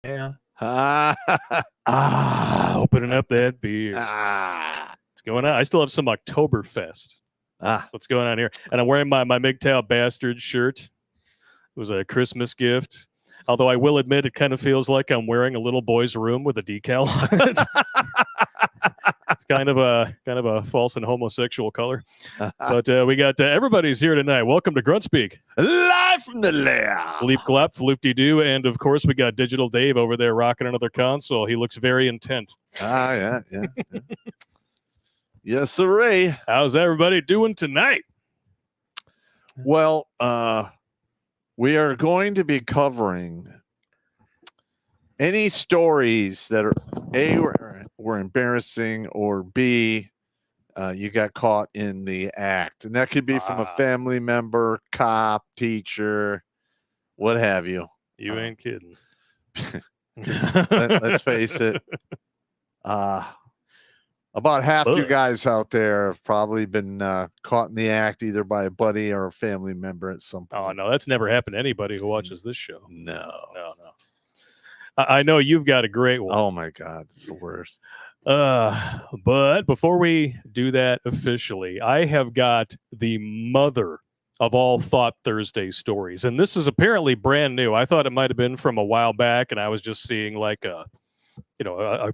Yeah. Opening up that beer. What's going on? I still have some Oktoberfest. What's going on here? And I'm wearing my MGTOW Bastard shirt. It was a Christmas gift. Although I will admit it kind of feels like I'm wearing a little boy's room with a decal on it. It's kind of a false and homosexual color. But we got everybody's here tonight. Welcome to Grunt Speak. Live from the lab. Leap clap, floop-de-doo, and of course we got Digital Dave over there rocking another console. He looks very intent. Yeah. Yes, sirree. How's everybody doing tonight? Well, we are going to be covering any stories that are A, were embarrassing, or B, you got caught in the act, and that could be from a family member, cop, teacher, what have you. You ain't kidding. Let's face it. About half you guys out there have probably been caught in the act either by a buddy or a family member at some point. Oh, no, that's never happened to anybody who watches this show. No. I know you've got a great one. Oh, my God. It's the worst. But before we do that officially, I have got the mother of all Thought Thursday stories. And this is apparently brand new. I thought it might have been from a while back, and I was just seeing like a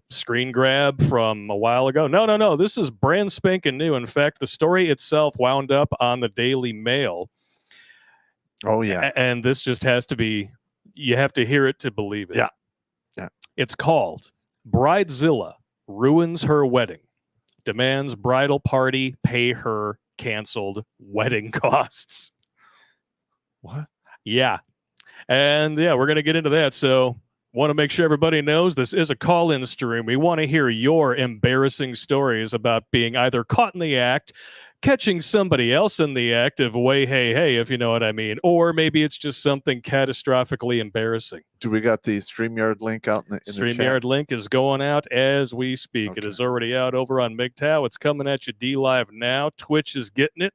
screen grab from a while ago. No. This is brand spanking new. In fact, the story itself wound up on the Daily Mail. Oh, yeah. And this just has to be, you have to hear it to believe it. Yeah. It's called Bridezilla Ruins Her Wedding. Demands bridal party pay her canceled wedding costs. What? Yeah. And yeah, we're going to get into that. So want to make sure everybody knows this is a call-in stream. We want to hear your embarrassing stories about being either caught in the act, catching somebody else in the act of way, hey, if you know what I mean, or maybe it's just something catastrophically embarrassing. Do we got the Streamyard link out in the Streamyard link is going out as we speak. Okay. It is already out over on MGTOW. It's coming at you D-Live now. Twitch is getting it.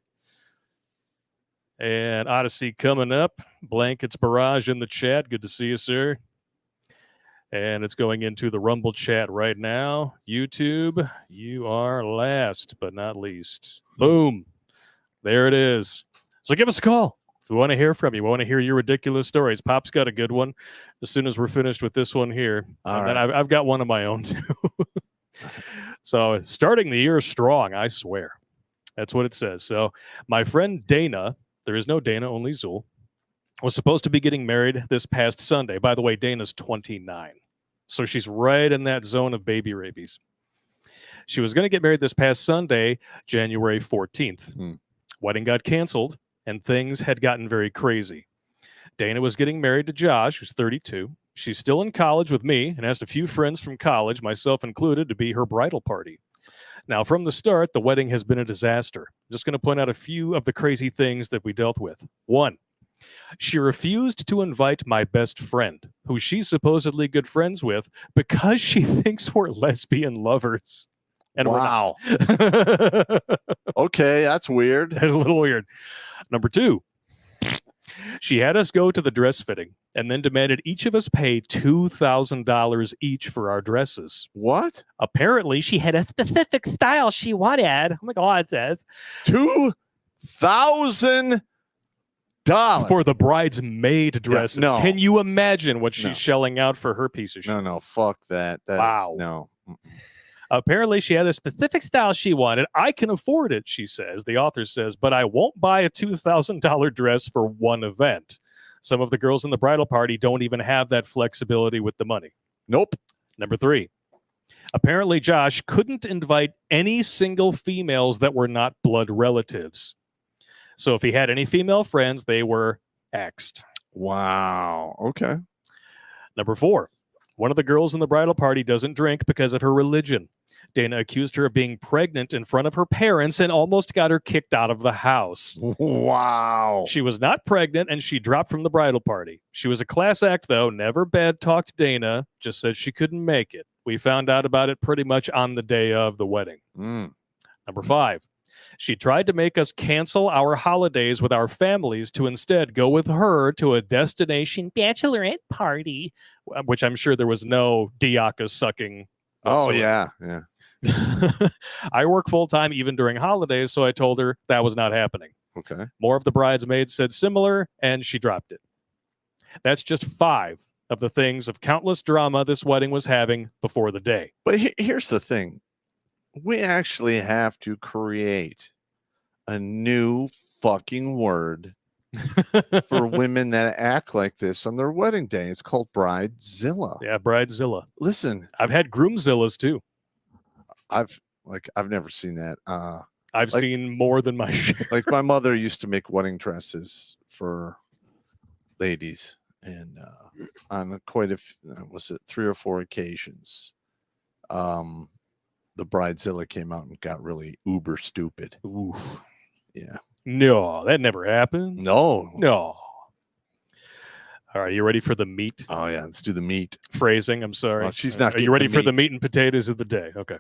And Odyssey coming up. Blankets Barrage in the chat. Good to see you, sir. And it's going into the Rumble chat right now. YouTube, you are last but not least. Boom. There it is. So give us a call. We want to hear from you. We want to hear your ridiculous stories. Pop's got a good one as soon as we're finished with this one here. Then I've got one of my own, too. So starting the year strong, I swear. That's what it says. So my friend Dana, there is no Dana, only Zool, was supposed to be getting married this past Sunday. By the way, Dana's 29. So she's right in that zone of baby rabies. She was going to get married this past Sunday, January 14th. Wedding got canceled, and things had gotten very crazy. Dana was getting married to Josh, who's 32. She's still in college with me and asked a few friends from college, myself included, to be her bridal party. Now, from the start, the wedding has been a disaster. I'm just going to point out a few of the crazy things that we dealt with. 1. She refused to invite my best friend, who she's supposedly good friends with, because she thinks we're lesbian lovers. And wow. Okay, that's weird. A little weird. Number 2, she had us go to the dress fitting and then demanded each of us pay $2,000 each for our dresses. What? Apparently, she had a specific style she wanted. Oh my God, it says. $2,000 for the bridesmaid dresses. Yeah, no. Can you imagine what she's shelling out for her piece of shit? No, fuck that. Wow. No. Apparently, she had a specific style she wanted. I can afford it, she says. The author says, but I won't buy a $2,000 dress for one event. Some of the girls in the bridal party don't even have that flexibility with the money. Nope. Number 3. Apparently, Josh couldn't invite any single females that were not blood relatives. So if he had any female friends, they were axed. Wow. Okay. Number 4. One of the girls in the bridal party doesn't drink because of her religion. Dana accused her of being pregnant in front of her parents and almost got her kicked out of the house. Wow. She was not pregnant, and she dropped from the bridal party. She was a class act, though, never bad-talked Dana, just said she couldn't make it. We found out about it pretty much on the day of the wedding. Number 5. She tried to make us cancel our holidays with our families to instead go with her to a destination bachelorette party, which I'm sure there was no Diaka sucking. Oh, yeah. I work full-time even during holidays, so I told her that was not happening. Okay. More of the bridesmaids said similar, and she dropped it. That's just 5 of the things of countless drama this wedding was having before the day. But here's the thing. We actually have to create a new fucking word for women that act like this on their wedding day. It's called bridezilla. Yeah, bridezilla. Listen, I've had groomzillas too. I've never seen that. I've seen more than my share. Like my mother used to make wedding dresses for ladies, and on quite a was it 3 or 4 occasions. the bridezilla came out and got really uber stupid. Ooh. Yeah. No, that never happened. No. All right, you ready for the meat? Oh yeah, let's do the meat. Phrasing, I'm sorry. Oh, she's not. Are you ready for the meat and potatoes of the day? Okay.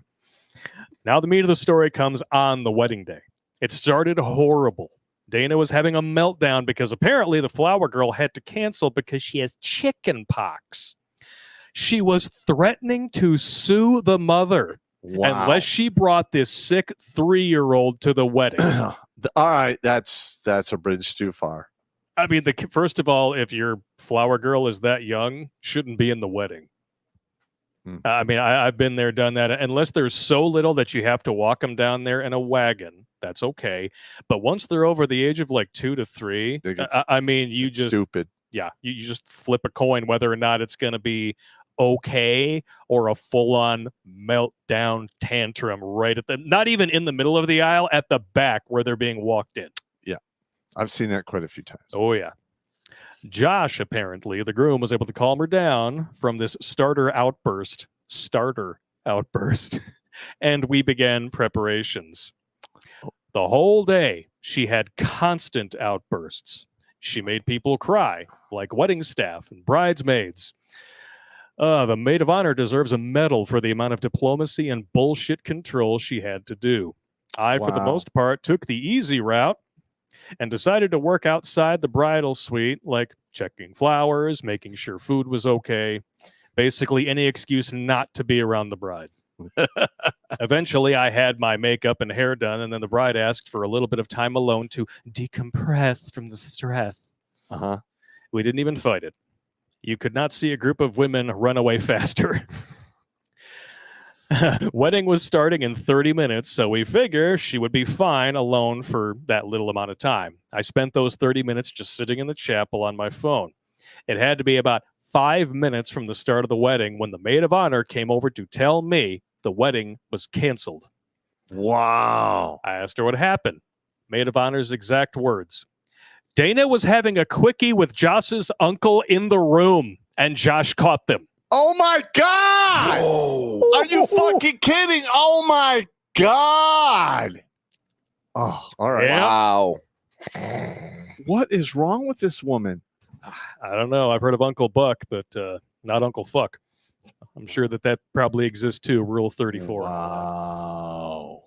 Now the meat of the story comes on the wedding day. It started horrible. Dana was having a meltdown because apparently the flower girl had to cancel because she has chicken pox. She was threatening to sue the mother unless she brought this sick 3-year-old to the wedding. All right, that's a bridge too far. I mean, first of all, if your flower girl is that young, shouldn't be in the wedding. I mean, I've been there, done that. Unless they're so little that you have to walk them down there in a wagon, that's okay. But once they're over the age of like 2 to 3, I mean, you just stupid. Yeah, you just flip a coin whether or not it's going to be okay or a full-on meltdown tantrum right at not even in the middle of the aisle, at the back where they're being walked in. I've seen that quite a few times. Oh, yeah. Josh, apparently, the groom, was able to calm her down from this starter outburst, and we began preparations. The whole day, she had constant outbursts. She made people cry, like wedding staff and bridesmaids. The maid of honor deserves a medal for the amount of diplomacy and bullshit control she had to do. I, for the most part, took the easy route and decided to work outside the bridal suite, like checking flowers, making sure food was okay, basically any excuse not to be around the bride. Eventually, I had my makeup and hair done, and then the bride asked for a little bit of time alone to decompress from the stress. We didn't even fight it. You could not see a group of women run away faster. Wedding was starting in 30 minutes, so we figure she would be fine alone for that little amount of time. I spent those 30 minutes just sitting in the chapel on my phone. It had to be about 5 minutes from the start of the wedding when the maid of honor came over to tell me the wedding was canceled. Wow. I asked her what happened. Maid of honor's exact words: Dana was having a quickie with Josh's uncle in the room, and Josh caught them. Oh my God! Whoa. Are you fucking kidding? Oh my God! Oh, all right. Yeah. Wow. What is wrong with this woman? I don't know. I've heard of Uncle Buck, but not Uncle Fuck. I'm sure that probably exists too. Rule 34. Wow.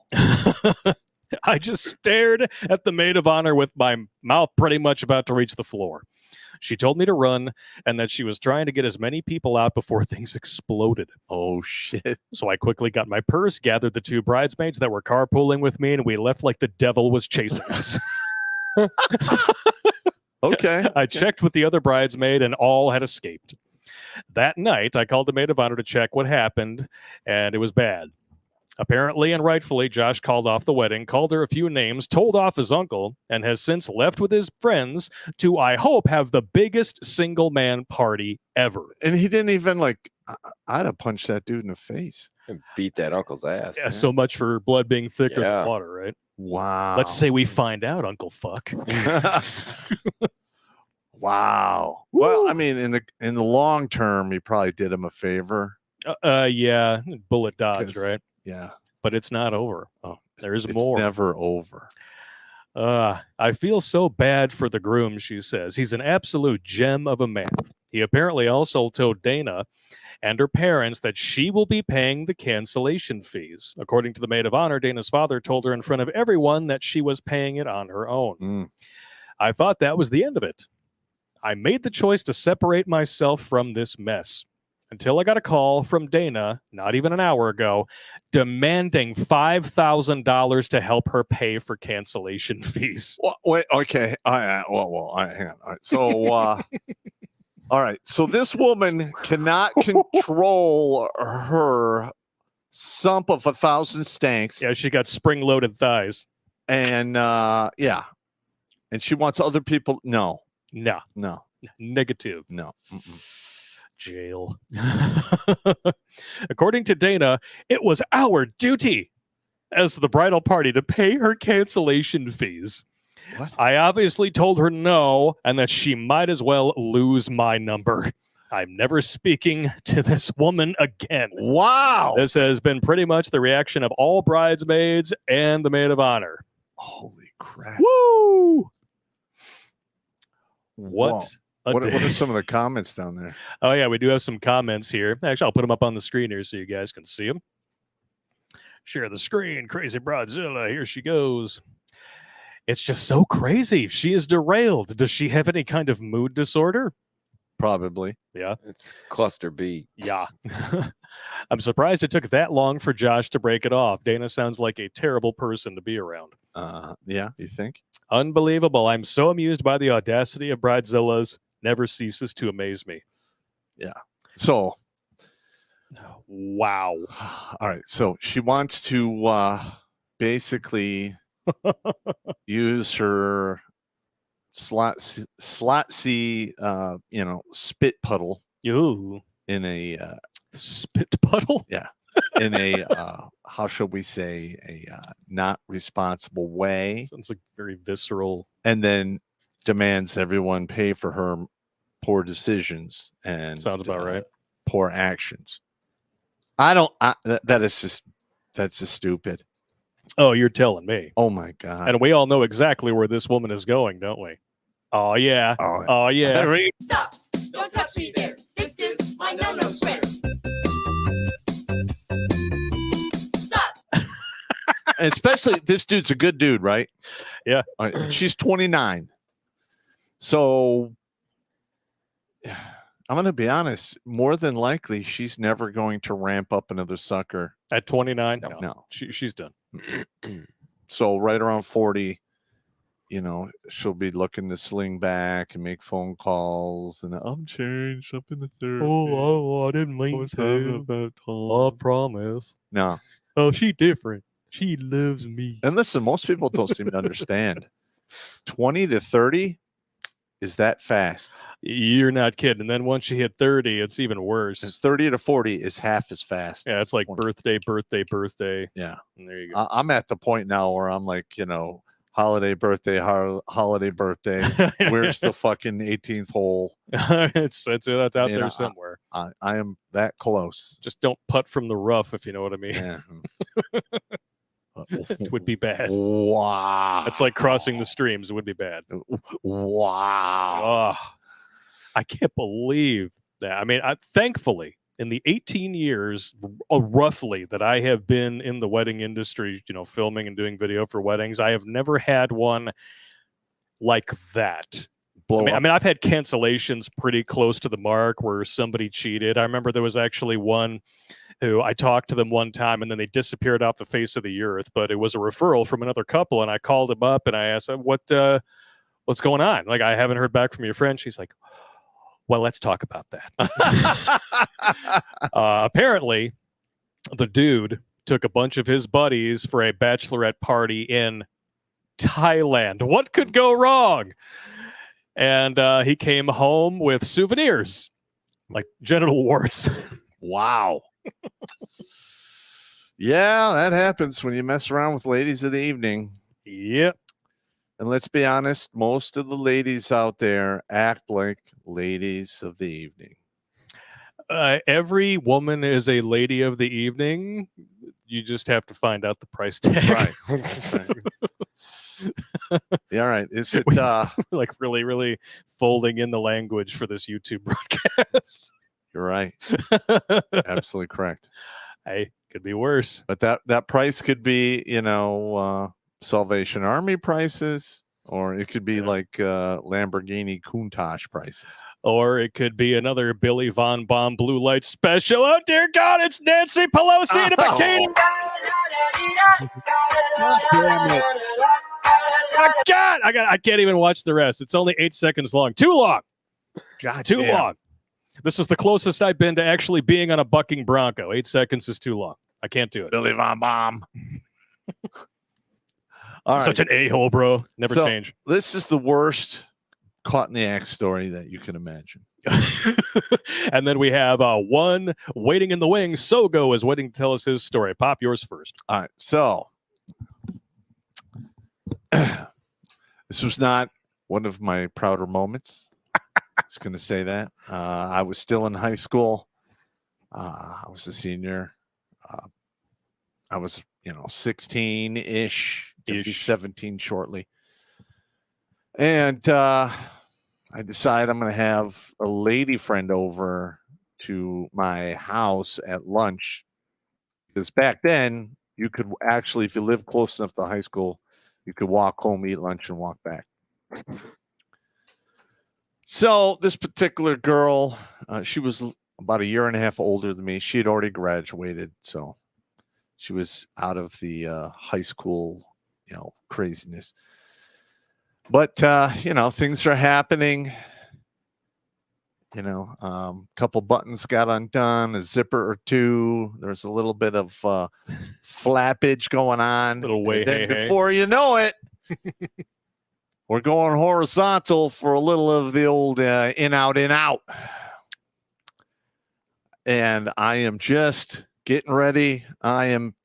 I just stared at the maid of honor with my mouth pretty much about to reach the floor. She told me to run and that she was trying to get as many people out before things exploded. Oh, shit. So I quickly got my purse, gathered the 2 bridesmaids that were carpooling with me, and we left like the devil was chasing us. Okay. I checked with the other bridesmaid, and all had escaped. That night, I called the maid of honor to check what happened, and it was bad. Apparently and rightfully, Josh called off the wedding, called her a few names, told off his uncle, and has since left with his friends to, I hope, have the biggest single man party ever. And he didn't even I'd have punched that dude in the face. And beat that uncle's ass. Yeah, so much for blood being thicker than water, right? Wow. Let's say we find out, Uncle Fuck. Wow. Well, I mean, in the long term, he probably did him a favor. Yeah, bullet dodge, right? Yeah. But it's not over. Oh, there's it's more. Never over. I feel so bad for the groom, she says. He's an absolute gem of a man. He apparently also told Dana and her parents that she will be paying the cancellation fees. According to the maid of honor, Dana's father told her in front of everyone that she was paying it on her own. I thought that was the end of it. I made the choice to separate myself from this mess until I got a call from Dana, not even an hour ago, demanding $5,000 to help her pay for cancellation fees. Well, wait, okay. Hang on. All right. So, all right. So this woman cannot control her sump of 1,000 stanks. Yeah, she got spring-loaded thighs. And, yeah. And she wants other people. No. Negative. No. Jail. According to Dana, it was our duty as the bridal party to pay her cancellation fees. What? I obviously told her no, and that she might as well lose my number. I'm never speaking to this woman again. Wow. This has been pretty much the reaction of all bridesmaids and the maid of honor. Holy crap. Woo! What? What are some of the comments down there? Oh, yeah, we do have some comments here. Actually, I'll put them up on the screen here so you guys can see them. Share the screen. Crazy bridezilla. Here she goes. It's just so crazy. She is derailed. Does she have any kind of mood disorder? Probably. Yeah. It's cluster B. Yeah. I'm surprised it took that long for Josh to break it off. Dana sounds like a terrible person to be around. Yeah, you think? Unbelievable. I'm so amused by the audacity of bridezillas. Never ceases to amaze me. Yeah. So. Wow. All right. So she wants to basically use her slot C, spit puddle. Ooh. In a spit puddle? Yeah. In a how should we say, a not responsible way. Sounds like very visceral. And then demands everyone pay for her poor decisions and sounds about right. Poor actions. That's just stupid. Oh, you're telling me. Oh my God. And we all know exactly where this woman is going, don't we? Oh yeah. Oh yeah. Stop! Don't touch me there. This is my no-no square. Stop! Especially this dude's a good dude, right? Yeah. All right, she's 29. So I'm going to be honest. More than likely, she's never going to ramp up another sucker. At 29? No. She's done. So right around 40, she'll be looking to sling back and make phone calls. And I'm changed up in the third. Oh, I didn't mean to. I promise. No. Oh, she different. She loves me. And listen, most people don't seem to understand. 20 to 30 is that fast. You're not kidding. And then once you hit 30, it's even worse. And 30 to 40 is half as fast. Yeah, it's like 20. birthday. Yeah. And there you go. I'm at the point now where I'm like, holiday, birthday, holiday, birthday. Where's the fucking 18th hole? It's out there somewhere. I am that close. Just don't putt from the rough, if you know what I mean. Yeah. It would be bad. Wow. It's like crossing the streams. It would be bad. Wow. Oh, I can't believe that. I mean, thankfully, in the 18 years, roughly, that I have been in the wedding industry, filming and doing video for weddings, I have never had one like that. I mean, I've had cancellations pretty close to the mark where somebody cheated. I remember there was actually one who I talked to them one time and then they disappeared off the face of the earth, but it was a referral from another couple. And I called him up and I asked him, what's going on? Like, I haven't heard back from your friend. She's like, well, let's talk about that. Apparently, the dude took a bunch of his buddies for a bachelorette party in Thailand. What could go wrong? And he came home with souvenirs, like genital warts. Wow. Yeah, that happens when you mess around with ladies of the evening. Yep. And let's be honest, most of the ladies out there act like ladies of the evening. Every woman is a lady of the evening. You just have to find out the price tag. Right. Yeah, all right. Is it like really, really folding in the language for this YouTube broadcast? You're right. Absolutely correct. Hey, could be worse. But that price could be, Salvation Army prices, or it could be like Lamborghini Countach prices. Or it could be another Billy Von Baum blue light special. Oh, dear God, it's Nancy Pelosi in a bikini. Oh, God, I can't even watch the rest. It's only 8 seconds long. Too long. God, too long. This is the closest I've been to actually being on a bucking bronco. 8 seconds is too long. I can't do it. Billy Von Baum. Such an a-hole, bro. Never change. This is the worst caught in the act story that you can imagine. And then we have one waiting in the wings. Sogo is waiting to tell us his story. Pop, yours first. All right. So this was not one of my prouder moments. was going to say that. I was still in high school. I was a senior. I was, 16-ish, gonna be 17 shortly. And I decided I'm going to have a lady friend over to my house at lunch. Because back then, you could actually, if you lived close enough to high school, you could walk home, eat lunch, and walk back. So this particular girl, she was about a year and a half older than me. She had already graduated, so she was out of the high school, craziness. But things are happening. Couple buttons got undone, a zipper or two. There's a little bit of flappage going on. Little way, then before you know it, we're going horizontal for a little of the old in, out, in, out. And I am just getting ready. I am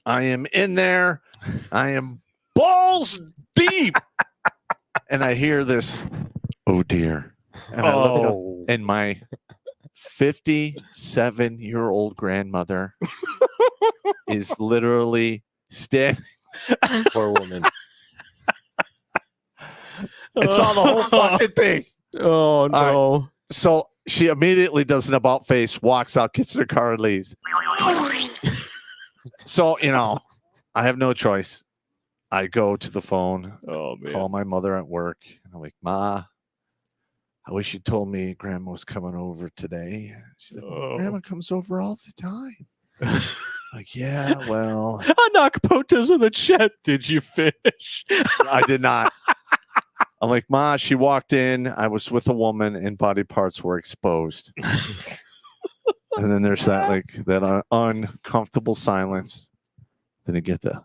in there. I am balls deep. And I hear this, oh dear. And I look up, and my 57-year-old grandmother is literally standing. Poor woman. I saw the whole fucking thing. Oh, no. Right. So she immediately does an about face, walks out, gets in her car, and leaves. So, I have no choice. I go to the phone, call my mother at work. And I'm like, Ma, I wish you told me Grandma was coming over today. She's like, Grandma comes over all the time. Like, yeah, well. Anakpota's in the chat. Did you finish? I did not. I'm like, Ma, she walked in. I was with a woman and body parts were exposed. And then there's that uncomfortable silence. Then you get the,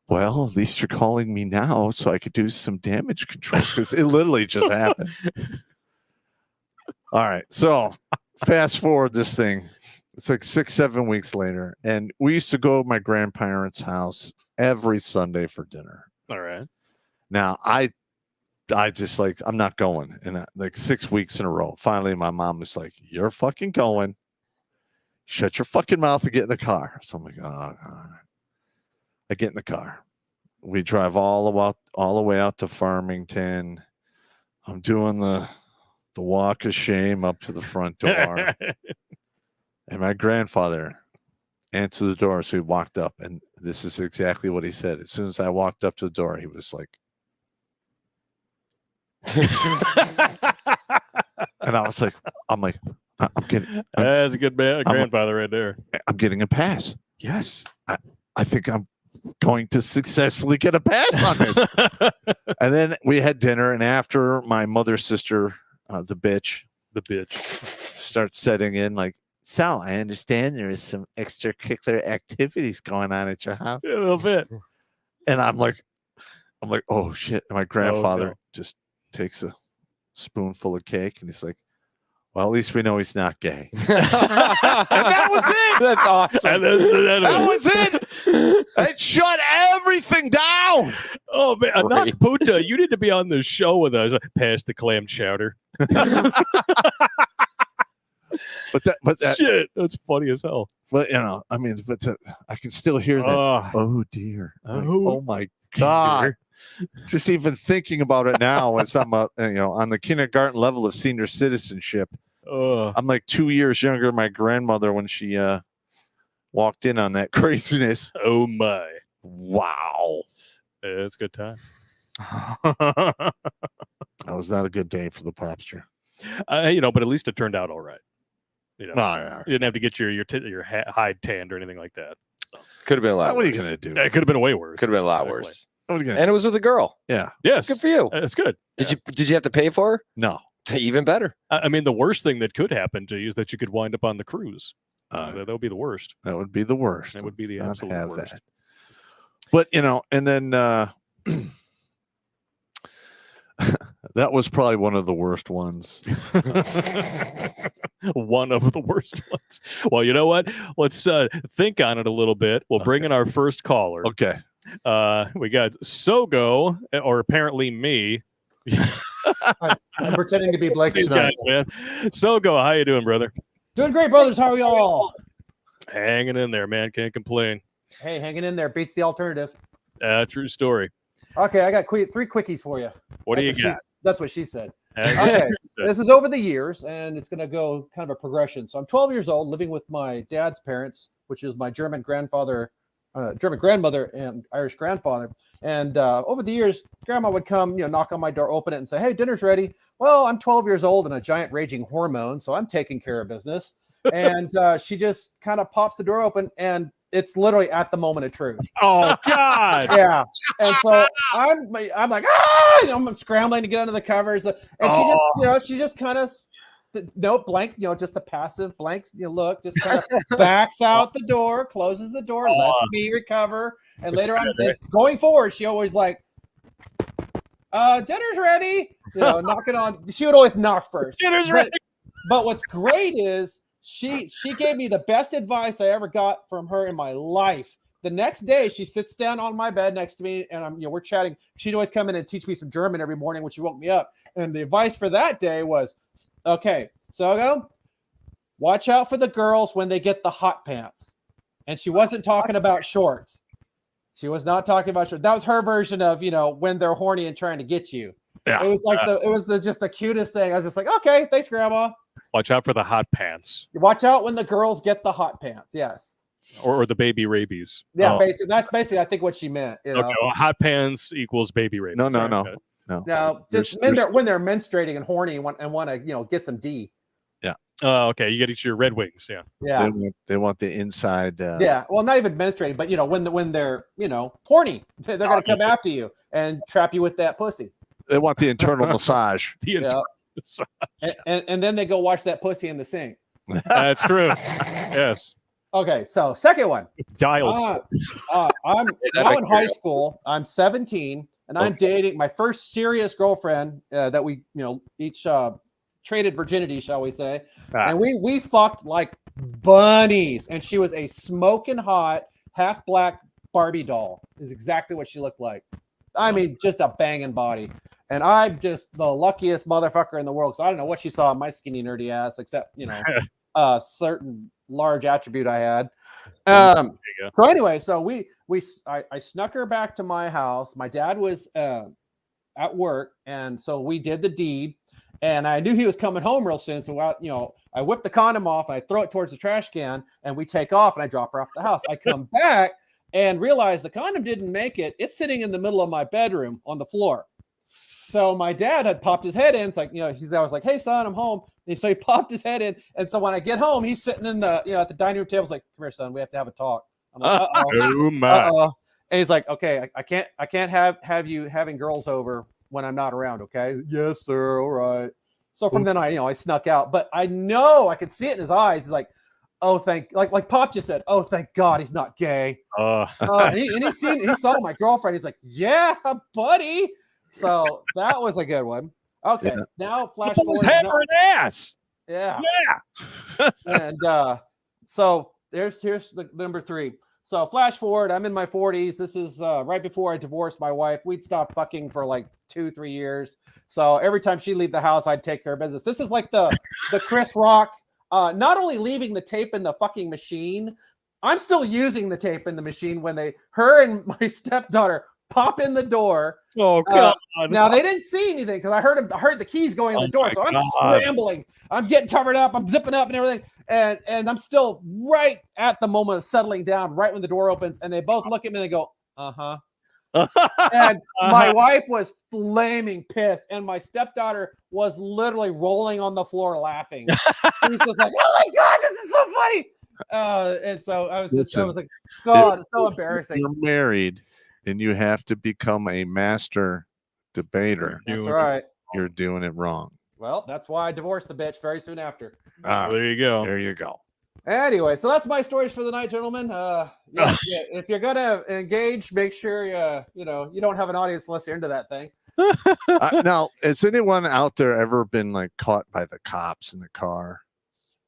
well, at least you're calling me now so I could do some damage control because it literally just happened. All right. So fast forward this thing. It's like 6-7 weeks later. And we used to go to my grandparents' house every Sunday for dinner. All right. Now, I just I'm not going. And 6 weeks in a row. Finally, my mom was like, you're fucking going. Shut your fucking mouth and get in the car. So I'm like, oh, all right. I get in the car. We drive all the way out to Farmington. I'm doing the walk of shame up to the front door. And my grandfather answered the door. So he walked up, and this is exactly what he said. As soon as I walked up to the door, he was like, and I was like, I'm getting. That's a good grandfather right there. I'm getting a pass. Yes. I think I'm going to successfully get a pass on this. And then we had dinner, and after my mother's sister, the bitch starts setting in like, so I understand there is some extracurricular activities going on at your house. Yeah, a little bit. And I'm like, oh shit. And my grandfather just takes a spoonful of cake and he's like, well, at least we know he's not gay. And that was it. That's awesome. That was it. It shut everything down. Oh, man. Anakpota, you need to be on the show with us. Pass the clam chowder. But that shit, that's funny as hell. But I can still hear that. Oh dear. Oh my God. Just even thinking about it now, it's on the kindergarten level of senior citizenship. I'm like 2 years younger than my grandmother when she walked in on that craziness. Oh my! Wow, it's a good time. That was not a good day for the popster. But at least it turned out all right. You didn't have to get your hide tanned or anything like that. So. Could have been a lot. What are you gonna do? It could have been way worse. Could have been a lot worse. What are you gonna and it was with a girl. Yeah. Yes. Good for you. It's good. Did you have to pay for her? No. Even better. I mean, the worst thing that could happen to you is that you could wind up on the cruise. That would be the worst. That would be the worst. That would be the absolute worst. That. But and then that was probably one of the worst ones. One of the worst ones. Well, you know what? Let's think on it a little bit. We'll bring in our first caller. Okay. We got Sogo, or apparently me. I'm pretending to be Blake These tonight. guys, man. So go. How you doing, brother? Doing great, brothers. How are y'all? Hanging in there, man. Can't complain. Hey, hanging in there beats the alternative. True story. Okay, I got three quickies for you. What do you That's got? That's what she said. That's Okay, this is over the years, and it's going to go kind of a progression. So I'm 12 years old, living with my dad's parents, which is my German grandmother, and Irish grandfather. And over the years, Grandma would come, knock on my door, open it, and say, "Hey, dinner's ready." Well, I'm 12 years old and a giant raging hormone, so I'm taking care of business. And she just kind of pops the door open, and it's literally at the moment of truth. Oh God! Yeah, and so I'm like, I'm scrambling to get under the covers, and she just kind of blank, just a passive blank, look, just kind of backs out the door, closes the door, lets me recover, and later on, going forward, she always like, dinner's ready, knocking on. She would always knock first. Dinner's ready. But what's great is she gave me the best advice I ever got from her in my life. The next day, she sits down on my bed next to me, and we're chatting. She'd always come in and teach me some German every morning when she woke me up. And the advice for that day was, okay, so I go, watch out for the girls when they get the hot pants. And she wasn't talking about shorts. She was not talking about shorts. That was her version of, when they're horny and trying to get you. Yeah. It was like just the cutest thing. I was just like, okay, thanks, Grandma. Watch out for the hot pants. Watch out when the girls get the hot pants. Yes. Or the baby rabies. Yeah, basically, that's basically I think what she meant. Okay, well, hot pants equals baby rabies. No. No, just when they're menstruating and horny and want to get some D. Yeah. Oh, okay. You get your Red Wings. Yeah. Yeah. They want the inside. Yeah. Well, not even menstruating, but when they're horny, they're gonna come after you and trap you with that pussy. They want the internal massage. And then they go wash that pussy in the sink. That's true. Yes. Okay, so second one. Dials. I'm now in high school. I'm 17, and I'm dating my first serious girlfriend that we, each traded virginity, shall we say? And we fucked like bunnies. And she was a smoking hot, half black Barbie doll. Is exactly what she looked like. I mean, just a banging body. And I'm just the luckiest motherfucker in the world because I don't know what she saw in my skinny nerdy ass, except a certain large attribute I had. So anyway, so I snuck her back to my house. My dad was at work, and so we did the deed. And I knew he was coming home real soon, so I whipped the condom off. I throw it towards the trash can, and we take off. And I drop her off the house. I come back and realize the condom didn't make it. It's sitting in the middle of my bedroom on the floor. So my dad had popped his head in. It's like, I was like, "Hey son, I'm home." And so he popped his head in. And so when I get home, he's sitting in the, at the dining room table. He's like, "Come here, son, we have to have a talk." I'm like, uh-oh. And he's like, "Okay, I can't have you having girls over when I'm not around." Okay. "Yes, sir. All right." So from then I snuck out, but I know I could see it in his eyes. He's like, "Oh, like Pop just said, oh, thank God he's not gay." And he saw my girlfriend. He's like, "Yeah, buddy." So that was a good one. Okay, now flash forward. Head or an ass. Yeah. And so here's the number 3. So flash forward, I'm in my 40s. This is right before I divorced my wife. We'd stopped fucking for like 2-3 years. So every time she'd leave the house, I'd take care of business. This is like the Chris Rock, not only leaving the tape in the fucking machine, I'm still using the tape in the machine when her and my stepdaughter pop in the door. Oh God! Now they didn't see anything because I heard the keys going in the door, so I'm scrambling. I'm getting covered up. I'm zipping up and everything, and I'm still right at the moment of settling down, right when the door opens, and they both look at me and they go, "Uh-huh." And my wife was flaming pissed, and my stepdaughter was literally rolling on the floor laughing. She was just like, "Oh my God, this is so funny!" And so I was like, "God, it's so embarrassing." You're married. And you have to become a master debater. That's right. You're doing it wrong. Well, that's why I divorced the bitch very soon after. There you go. There you go. Anyway, so that's my stories for the night, gentlemen. If you're gonna engage, make sure you don't have an audience unless you're into that thing. Now, has anyone out there ever been like caught by the cops in the car?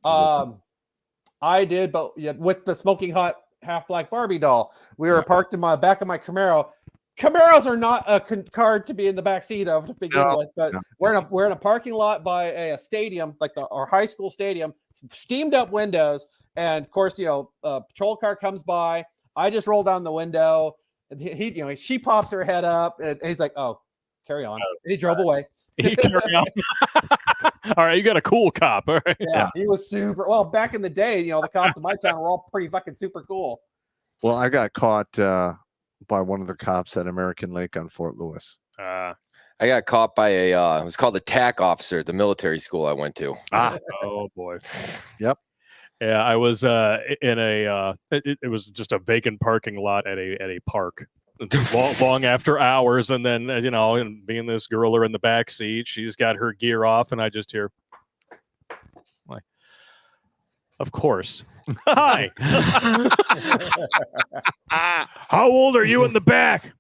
I did, but with the smoking hot half black Barbie doll. We were parked in my back of my Camaro. Camaros are not a car to be in the back seat of to begin No, with, but no. we're in a parking lot by a stadium, like our high school stadium, steamed up windows, and of course, patrol car comes by. I just roll down the window, and she pops her head up, and he's like, "Oh, carry on." And he drove away. He carry on. All right, you got a cool cop. All right. Yeah, he was super. Well, back in the day, the cops in my town were all pretty fucking super cool. Well, I got caught by one of the cops at American Lake on Fort Lewis. I got caught by it was called a TAC officer at the military school I went to. Oh boy. Yep. Yeah, I was in a it was just a vacant parking lot at a park long after hours, and then and being this girl are in the back seat, she's got her gear off, and I just hear like, of course. Hi. How old are you in the back?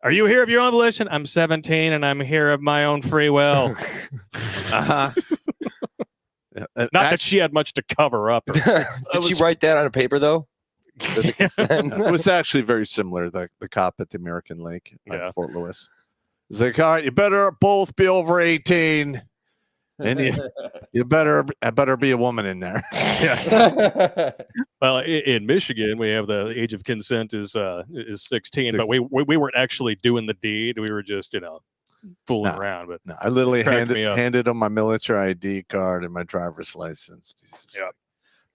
Are you here of your own volition? I'm 17 and I'm here of my own free will. Uh-huh. Not that she had much to cover up. Did she write that on a paper though? It was actually very similar. The cop at the American Lake at Fort Lewis. He's like, all right, you better both be over 18. And you better be a woman in there. Yeah. Well, in Michigan, we have the age of consent is 16, but we weren't actually doing the deed. We were just fooling around. But no, I literally handed him my military ID card and my driver's license.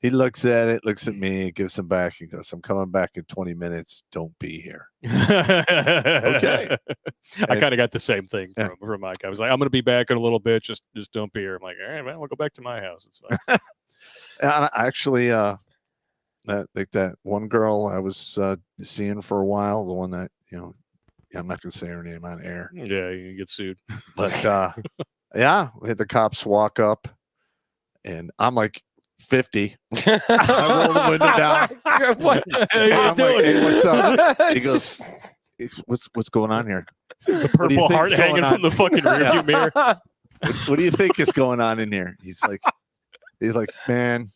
He looks at it, looks at me, gives him back, and goes, "I'm coming back in 20 minutes. Don't be here." Okay. I kind of got the same thing from Mike. I was like, "I'm going to be back in a little bit. Just don't be here." I'm like, "All right, man, we'll go back to my house. It's fine." And I actually, that one girl I was seeing for a while, the one that I'm not going to say her name on air. Yeah, you can get sued. But yeah, we had the cops walk up, and I'm like 50. I roll the window down. What the hell I'm are you like, doing? "Hey, what's up?" He goes, what's going on here? The purple heart hanging from the fucking rearview mirror. What do you think is going on in here? He's like, "Man,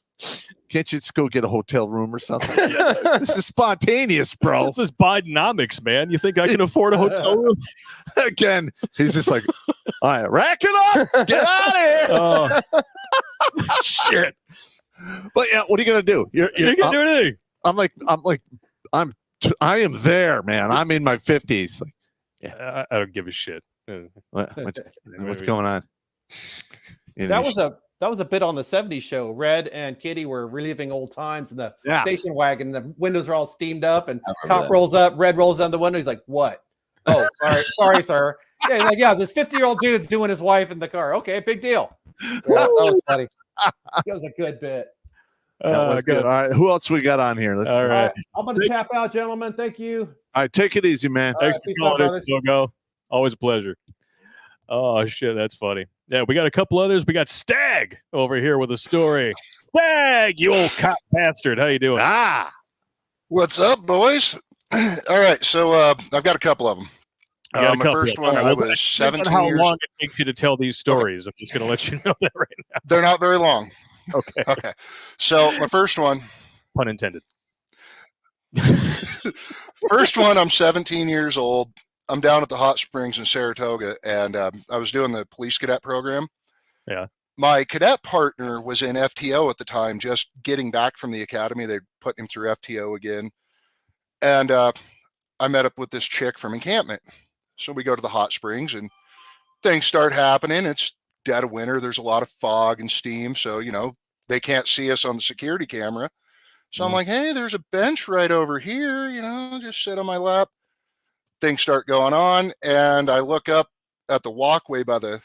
can't you just go get a hotel room or something?" This is spontaneous, bro. This is Bidenomics, man. You think I can afford a hotel room? Again, he's just like, "All right, rack it up, get out of here." Shit. But yeah, what are you gonna do? You can't do anything. I am there, man. I'm in my 50s. Like, I don't give a shit. What's going on? That was a bit on the 70s show. Red and Kitty were reliving old times in the station wagon. The windows were all steamed up, and cop rolls up. Red rolls down the window. He's like, "What? Oh, sorry, sir." Yeah, he's like, this 50-year-old dude's doing his wife in the car. Okay, big deal. Yeah, that was funny. That was a good bit. Good. All right, who else we got on here? All right. I'm going to tap out, gentlemen. Thank you. All right, take it easy, man. Thanks for calling in, Go. Always a pleasure. Oh, shit, that's funny. Yeah, we got a couple others. We got Stag over here with a story. Stag, you old cop bastard. How you doing? What's up, boys? All right, so I've got a couple of them. My first one, I was 17 how years. long it takes you to tell these stories. I'm just going to let you know that right now. They're not very long. Okay. Okay. So my first one. Pun intended. First one, I'm 17 years old. I'm down at the hot springs in Saratoga, and I was doing the police cadet program. Yeah. My cadet partner was in FTO at the time, just getting back from the academy. They put him through FTO again. And I met up with this chick from encampment. So we go to the hot springs and things start happening. It's dead of winter. There's a lot of fog and steam. So, they can't see us on the security camera. So I'm like, hey, there's a bench right over here, just sit on my lap. Things start going on. And I look up at the walkway by the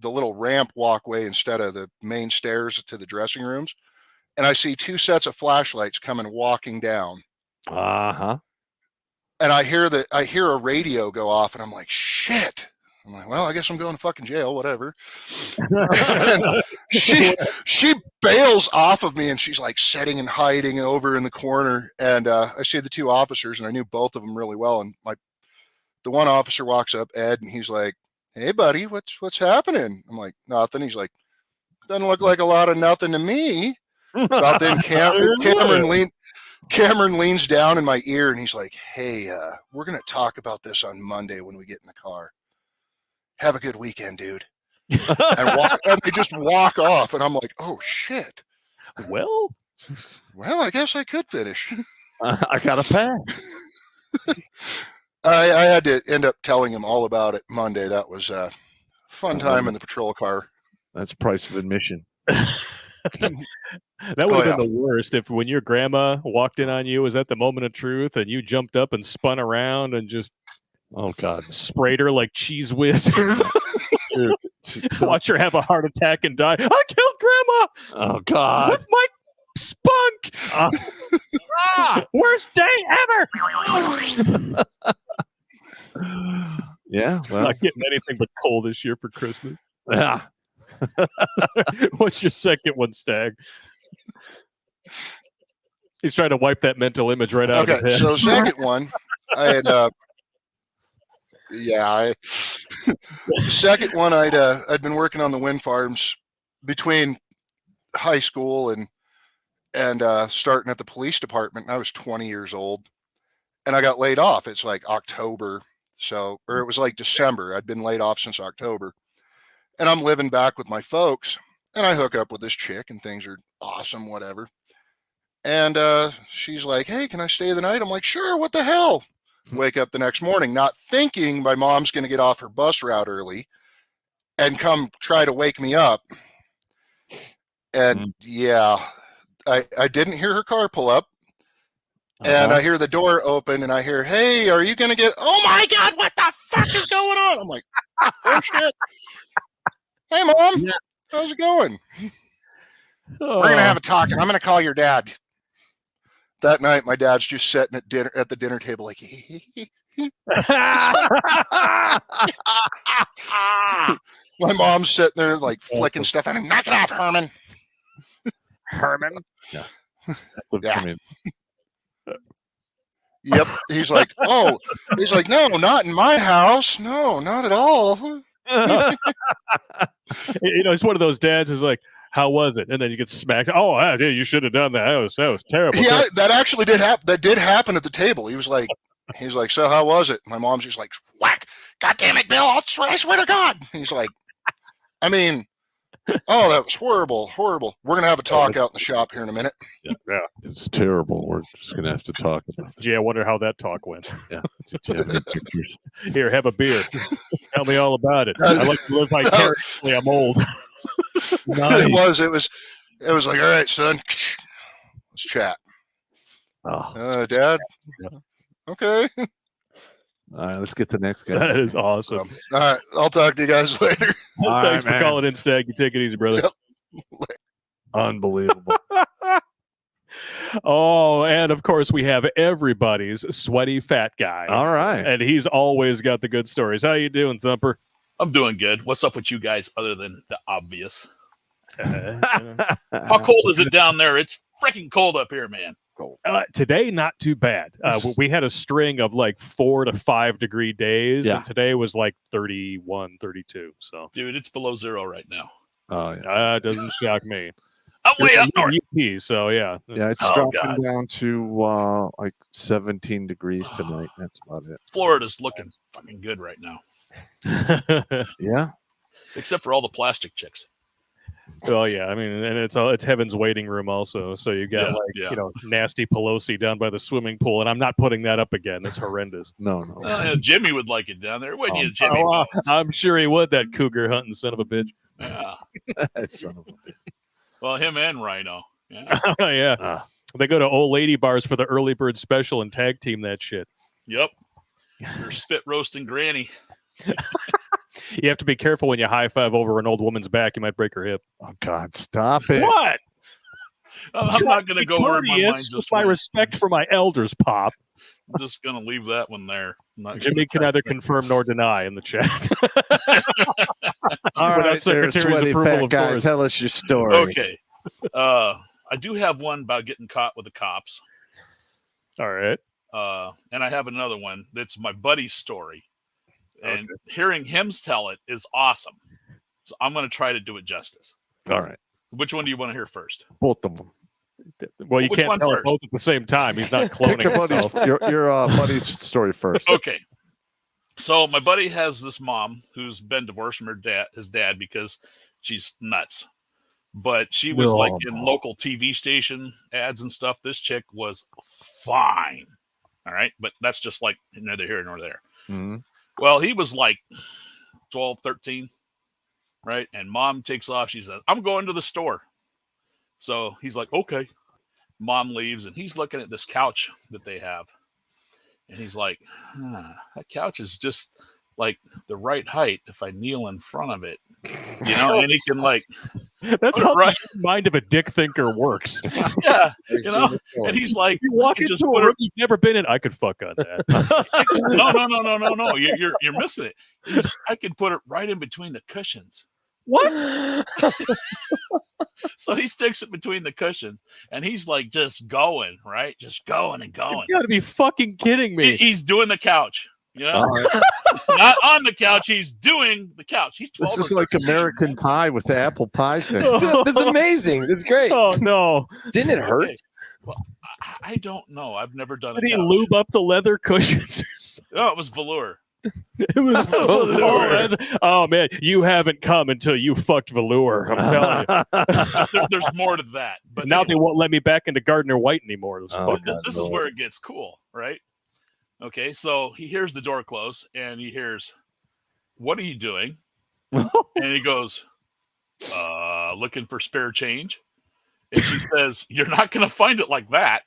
little ramp walkway instead of the main stairs to the dressing rooms. And I see two sets of flashlights coming walking down. Uh-huh. And I hear a radio go off, and I'm like, shit. I'm like, well, I guess I'm going to fucking jail, whatever. she bails off of me, and she's like sitting and hiding over in the corner. And I see the two officers, and I knew both of them really well. And the one officer walks up, Ed, and he's like, hey, buddy, what's happening? I'm like, nothing. He's like, doesn't look like a lot of nothing to me. About then Cameron Cameron leans down in my ear and he's like, hey, we're going to talk about this on Monday when we get in the car. Have a good weekend, dude. And they just walk off. And I'm like, oh, shit. Well, I guess I could finish. I got a pass. I had to end up telling him all about it Monday. That was a fun time in the patrol car. That's price of admission. That would have been the worst if when your grandma walked in on you, was at the moment of truth, and you jumped up and spun around and just sprayed her like cheese whiz. Watch her have a heart attack and die. I killed grandma. Oh God. With my spunk. Worst day ever. Yeah. Well, Not getting anything but coal this year for Christmas. yeah. What's your second one, Stag? He's trying to wipe that mental image right out of his head. So second one, I had the second one I'd been working on the wind farms between high school and starting at the police department. And I was 20 years old and I got laid off. It's like October. Or it was like December. I'd been laid off since October. And I'm living back with my folks, and I hook up with this chick, and things are awesome, whatever. And she's like, hey, can I stay the night? I'm like, sure, what the hell? Wake up the next morning, not thinking my mom's going to get off her bus route early and come try to wake me up. And I didn't hear her car pull up. And I hear the door open, and I hear, hey, are you going to get, oh, my God, what the fuck is going on? I'm like, oh, shit. Hey, Mom, how's it going? We're going to have a talk, and I'm going to call your dad. That night, my dad's just sitting at the dinner table like, my mom's sitting there like flicking stuff at him. Knock it off, Herman. Herman? Yeah. I mean, yep. He's like, no, not in my house. No, not at all. It's one of those dads who's like, how was it? And then you get smacked. Oh, dude, you should have done that. That was terrible. Yeah, that actually did happen. That did happen at the table. He's like, so how was it? My mom's just like, whack. God damn it, Bill. I swear to God. He's like, I mean, oh, that was horrible. We're going to have a talk out in the shop here in a minute. Yeah. It's terrible. We're just going to have to talk about it. Gee, I wonder how that talk went. Yeah. Did you have any pictures? Here, have a beer. Tell me all about it. I like to live vicariously. I'm old. Nice. It was like, all right, son, let's chat. Dad. Yeah. Okay. All right, let's get to the next guy. That is awesome. All right, I'll talk to you guys later. Thanks for calling in, Stag. You take it easy, brother. Yep. Unbelievable. Oh, and of course we have everybody's sweaty fat guy. All right. And he's always got the good stories. How you doing, Thumper? I'm doing good. What's up with you guys other than the obvious? How cold is it down there? It's freaking cold up here, man. Today, not too bad. We had a string of like 4 to 5 degree days, and today was like 31, 32. So, dude, it's below zero right now. Oh, yeah. Doesn't shock me. I'm way up north. UP, so yeah. Yeah, it's dropping down to like 17 degrees tonight. That's about it. Florida's looking fucking good right now. Yeah. Except for all the plastic chicks. Oh yeah, I mean, and it's heaven's waiting room also. So you got nasty Pelosi down by the swimming pool, and I'm not putting that up again. That's horrendous. No. Jimmy would like it down there, wouldn't you, Jimmy? I'm sure he would. That cougar hunting son of a bitch. Yeah. Son of a bitch. Well, him and Rhino. Yeah. Yeah. They go to old lady bars for the early bird special and tag team that shit. Yep. You're spit roasting granny. You have to be careful when you high five over an old woman's back. You might break her hip. Oh God, stop it! What? I'm not going to go over my mind. With my respect for my elders, Pop. I'm just going to leave that one there. Jimmy can neither confirm nor deny in the chat. All right, sweaty fat guy, tell us your story. Okay. I do have one about getting caught with the cops. All right. And I have another one that's my buddy's story. And hearing him tell it is awesome. So I'm going to try to do it justice. All right. Which one do you want to hear first? Both of them. Well, you Which can't one tell it first? both at the same time. He's not Pick cloning your himself. buddy's story first. Okay. So my buddy has this mom who's been divorced from his dad because she's nuts. But she was like in local TV station ads and stuff. This chick was fine. All right. But that's just like neither here nor there. Mm-hmm. Well, he was like 12, 13. Right. And mom takes off. She says, I'm going to the store. So he's like, okay. Mom leaves and he's looking at this couch that they have. And he's like, that couch is just like the right height if I kneel in front of it. You know, and he can like that's how the mind of a dick thinker works. Yeah. You know, and he's like, you walk into a room you've never been in. I could fuck on that. No. You're missing it. I could put it right in between the cushions. What? So he sticks it between the cushions and he's like just going, right? Just going and going. You gotta be fucking kidding me. He's doing the couch, you know? Not on the couch, he's doing the couch. He's 12. This is like American Pie with the apple pie thing. That's amazing. That's great. Oh no. Didn't it hurt? Okay. Well, I don't know. I've never done it. Did he lube up the leather cushions? No, it was velour. It was velour. Oh man, you haven't come until you fucked velour. I'm telling you. There's more to that. But now they won't let me back into Gardner White anymore. This is where it gets cool, right? Okay, so he hears the door close and he hears, "What are you doing?" And he goes, "Looking for spare change." And she says, "You're not going to find it like that."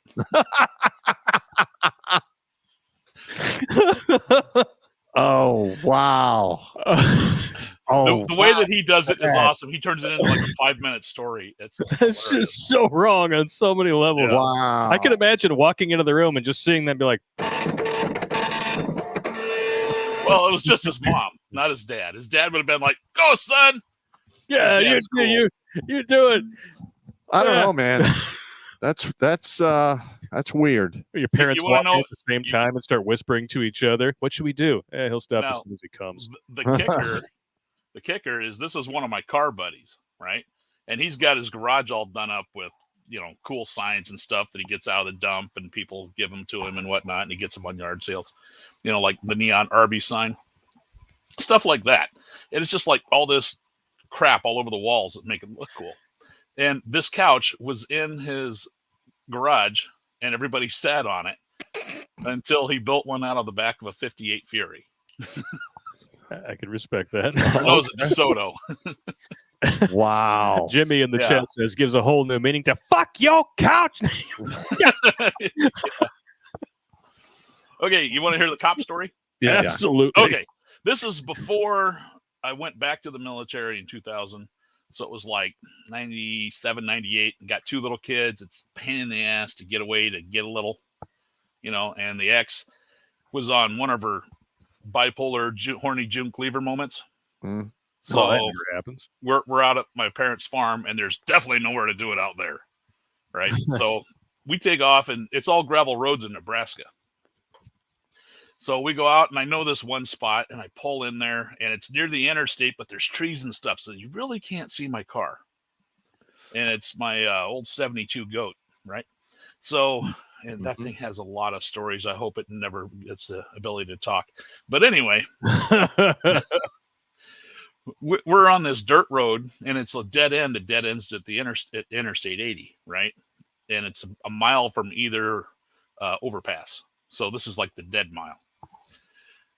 Oh, wow. The way that he does it is awesome. He turns it into like a 5-minute story. That's just so wrong on so many levels. Yeah. Wow. I can imagine walking into the room and just seeing them and be like, well, it was just his mom, not his dad. His dad would have been like, "Go, son." Yeah, you do it. I don't know, man. That's weird. Your parents walk in at the same time and start whispering to each other. What should we do? He'll stop as soon as he comes. The kicker is this is one of my car buddies, right? And he's got his garage all done up with, you know, cool signs and stuff that he gets out of the dump and people give them to him and whatnot. And he gets them on yard sales, you know, like the neon Arby's sign, stuff like that. And it's just like all this crap all over the walls that make it look cool. And this couch was in his garage and everybody sat on it until he built one out of the back of a 58 Fury. I could respect that. No, it was a DeSoto. Wow. Jimmy in the chat says gives a whole new meaning to fuck your couch. Okay, you want to hear the cop story? Yeah, absolutely. Okay, this is before I went back to the military in 2000. So it was like 97, 98, and got 2 little kids. It's a pain in the ass to get away, to get a little, you know, and the ex was on one of her bipolar horny June Cleaver moments. Mm. So that never happens. We're out at my parents' farm and there's definitely nowhere to do it out there. Right. So we take off and it's all gravel roads in Nebraska. So we go out and I know this one spot and I pull in there and it's near the interstate, but there's trees and stuff. So you really can't see my car. And it's my old 72 Goat. Right. So, and that thing has a lot of stories. I hope it never gets the ability to talk. But anyway, we're on this dirt road and it's a dead end. The dead ends at the Interstate 80. Right. And it's a mile from either overpass. So this is like the dead mile.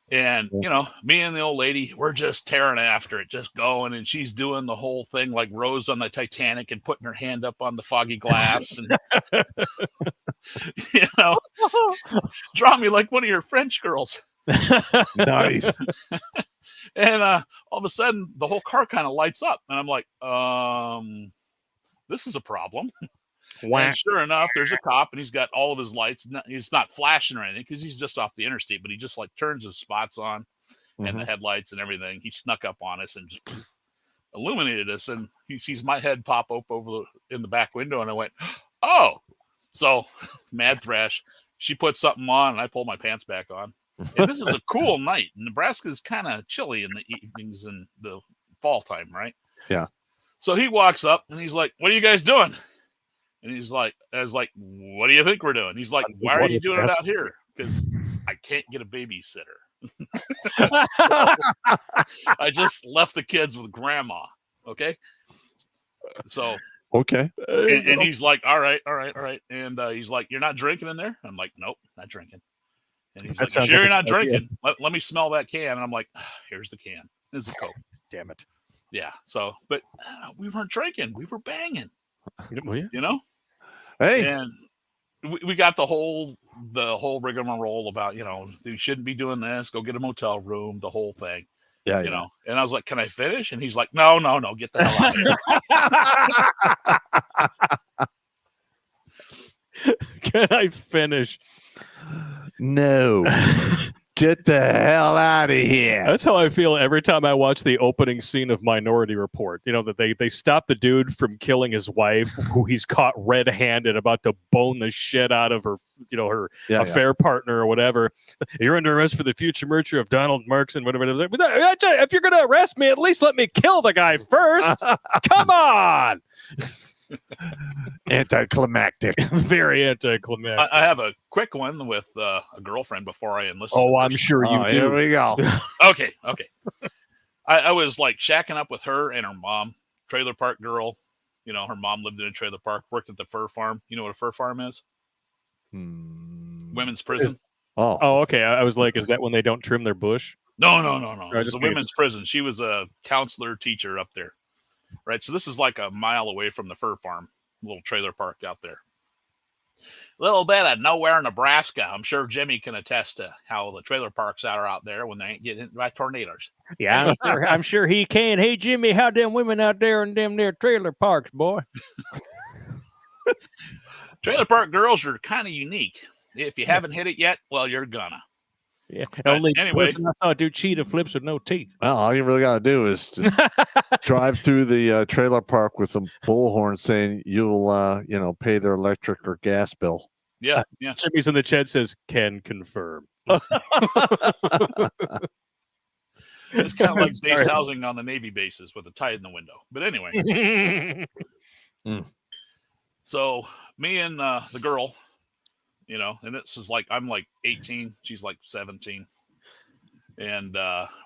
And, you know, me and the old lady, we're just tearing after it, just going. And she's doing the whole thing like Rose on the Titanic and putting her hand up on the foggy glass. And, you know, draw me like one of your French girls. Nice. And all of a sudden, the whole car kind of lights up. And I'm like, this is a problem. And sure enough, there's a cop and he's got all of his lights. He's not flashing or anything because he's just off the interstate, but he just like turns his spots on and the headlights and everything. He snuck up on us and just illuminated us. And he sees my head pop up in the back window. And I went, oh, so mad thrash. She put something on and I pulled my pants back on. And this is a cool night. Nebraska is kind of chilly in the evenings in the fall time, right? Yeah. So he walks up and he's like, what are you guys doing? And he's like, I was like, what do you think we're doing? He's like, why are you doing it out here? Because I can't get a babysitter. I just left the kids with grandma. Okay. So, Okay. and he's like, all right. And he's like, you're not drinking in there? I'm like, nope, not drinking. And he's like, sure you're not drinking? Let me smell that can. And I'm like, here's the can. This is Coke. Damn it. Yeah. So, but we weren't drinking. We were banging. You know? Hey. And we got the whole rigmarole about, you know, you shouldn't be doing this. Go get a motel room. The whole thing. Yeah. You know. And I was like, can I finish? And he's like, no. Get the hell out of here. Can I finish? No. Get the hell out of here. That's how I feel every time I watch the opening scene of Minority Report. You know, that they stop the dude from killing his wife, who he's caught red-handed about to bone the shit out of her, you know, her affair partner or whatever. You're under arrest for the future murder of Donald Marks and whatever it is. If you're going to arrest me, at least let me kill the guy first. Come on. Anticlimactic. Very anticlimactic. I have a quick one with a girlfriend before I enlisted. Oh, I'm sure you do. Here we go. Okay. I was like shacking up with her and her mom, trailer park girl. You know, her mom lived in a trailer park, worked at the fur farm. You know what a fur farm is? Women's prison. Oh, okay. I was like, is that when they don't trim their bush? No. It's a women's prison. She was a counselor teacher up there. Right. So this is like a mile away from the fur farm, little trailer park out there. A little bit of nowhere, Nebraska. I'm sure Jimmy can attest to how the trailer parks are out there when they ain't getting hit by tornadoes. Yeah, I'm sure he can. Hey, Jimmy, how them women out there in them there trailer parks, boy? Trailer park girls are kind of unique. If you haven't hit it yet, well, you're gonna. Yeah. But Only anyway, person I saw do cheetah flips with no teeth. Well, all you really got to do is just drive through the trailer park with a bullhorn saying you'll, pay their electric or gas bill. Yeah. Jimmy's in the chat says, can confirm. It's kind of like base housing on the Navy bases with a tide in the window. But anyway. So me and the girl, you know, and this is like, I'm like 18, she's like 17. And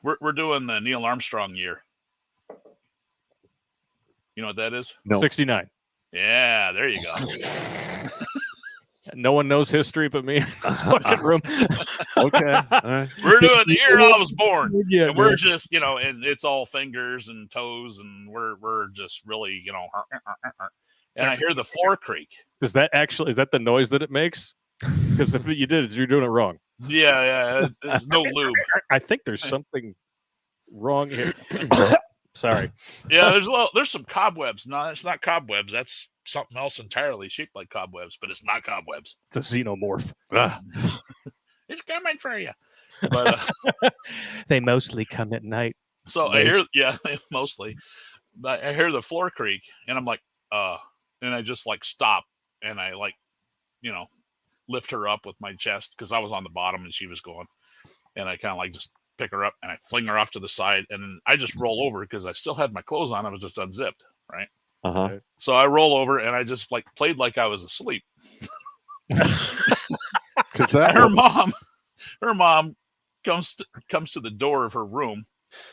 we're doing the Neil Armstrong year. You know what that is? No. 69. Yeah, there you go. No one knows history but me in this fucking room. Okay. All right. We're doing the year I was born. Yeah, and we're just, you know, and it's all fingers and toes, and we're just really, you know, and I hear the floor creak. Is that the noise that it makes? Because if you did it, you're doing it wrong. Yeah. There's no lube. I think there's something wrong here. Sorry. Yeah, there's some cobwebs. No, it's not cobwebs. That's something else entirely shaped like cobwebs, but it's not cobwebs. It's a xenomorph. It's coming for you. But they mostly come at night. So I hear, mostly. But I hear the floor creak, and I'm like, and I just like stop, and I like, you know, lift her up with my chest because I was on the bottom and she was going, and I kind of like just pick her up and I fling her off to the side, and then I just roll over because I still had my clothes on. I was just unzipped, right? So I roll over and I just like played like I was asleep. Because her mom comes to the door of her room,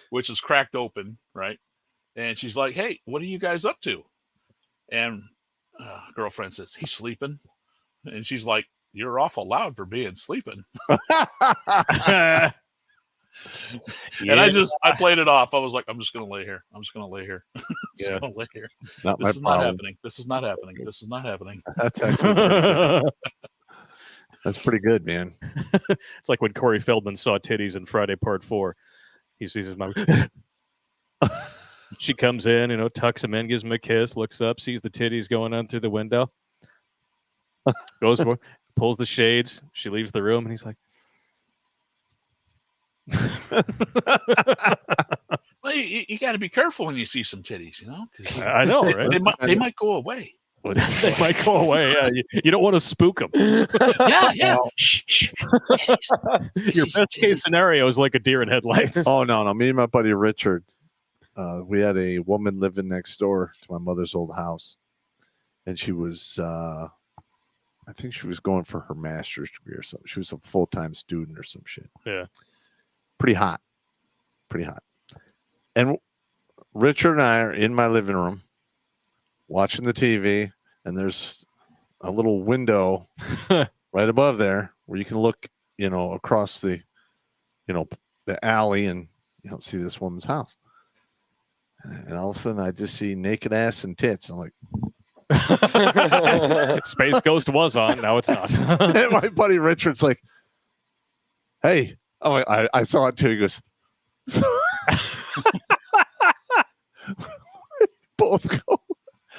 which is cracked open, right? And she's like, "Hey, what are you guys up to?" And girlfriend says, "He's sleeping." And she's like, "You're awful loud for being sleeping." And I played it off. I was like, I'm just gonna lay here. Gonna lay here. Not this is my problem. not happening. This is not happening. This is not happening. That's actually that's pretty good, man. It's like when Corey Feldman saw titties in Friday Part 4. He sees his mom. She comes in, you know, tucks him in, gives him a kiss, looks up, sees the titties going on through the window, goes for, pulls the shades. She leaves the room, and he's like, well, you got to be careful when you see some titties, you know. I know, right? They might go away. They might go away. You don't want to spook them. Yeah. Shh. Your best case scenario is like a deer in headlights. Oh no! Me and my buddy Richard, we had a woman living next door to my mother's old house, and she was I think she was going for her master's degree or something. She was a full-time student or some shit. Yeah. Pretty hot. And Richard and I are in my living room watching the TV, and there's a little window right above there where you can look, across the, the alley and see this woman's house. And all of a sudden I just see naked ass and tits. I'm like, Space Ghost was on. Now it's not. and my buddy Richard's like, hey, I saw it too. He goes, both go,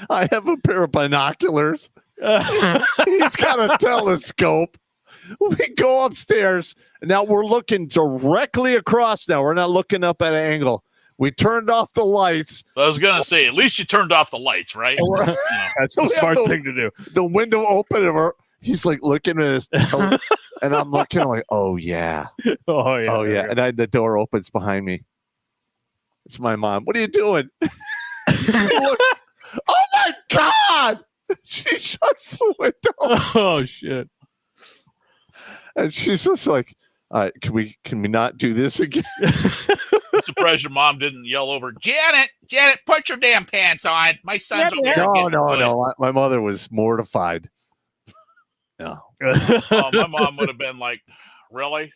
I have a pair of binoculars. He's got a telescope. We go upstairs, and now we're looking directly across. Now we're not looking up at an angle. We turned off the lights. I was gonna say, at least you turned off the lights, right? That's the smart thing to do. The window open, and he's like looking at his toe, and I'm looking like, oh yeah. Oh yeah. And the door opens behind me. It's my mom. What are you doing? She looks, oh my God! She shuts the window. Oh shit. And she's just like, all right, can we not do this again? I'm surprised your mom didn't yell over, Janet, put your damn pants on. My son's over there. No. My mother was mortified. No. Oh, my mom would have been like, really?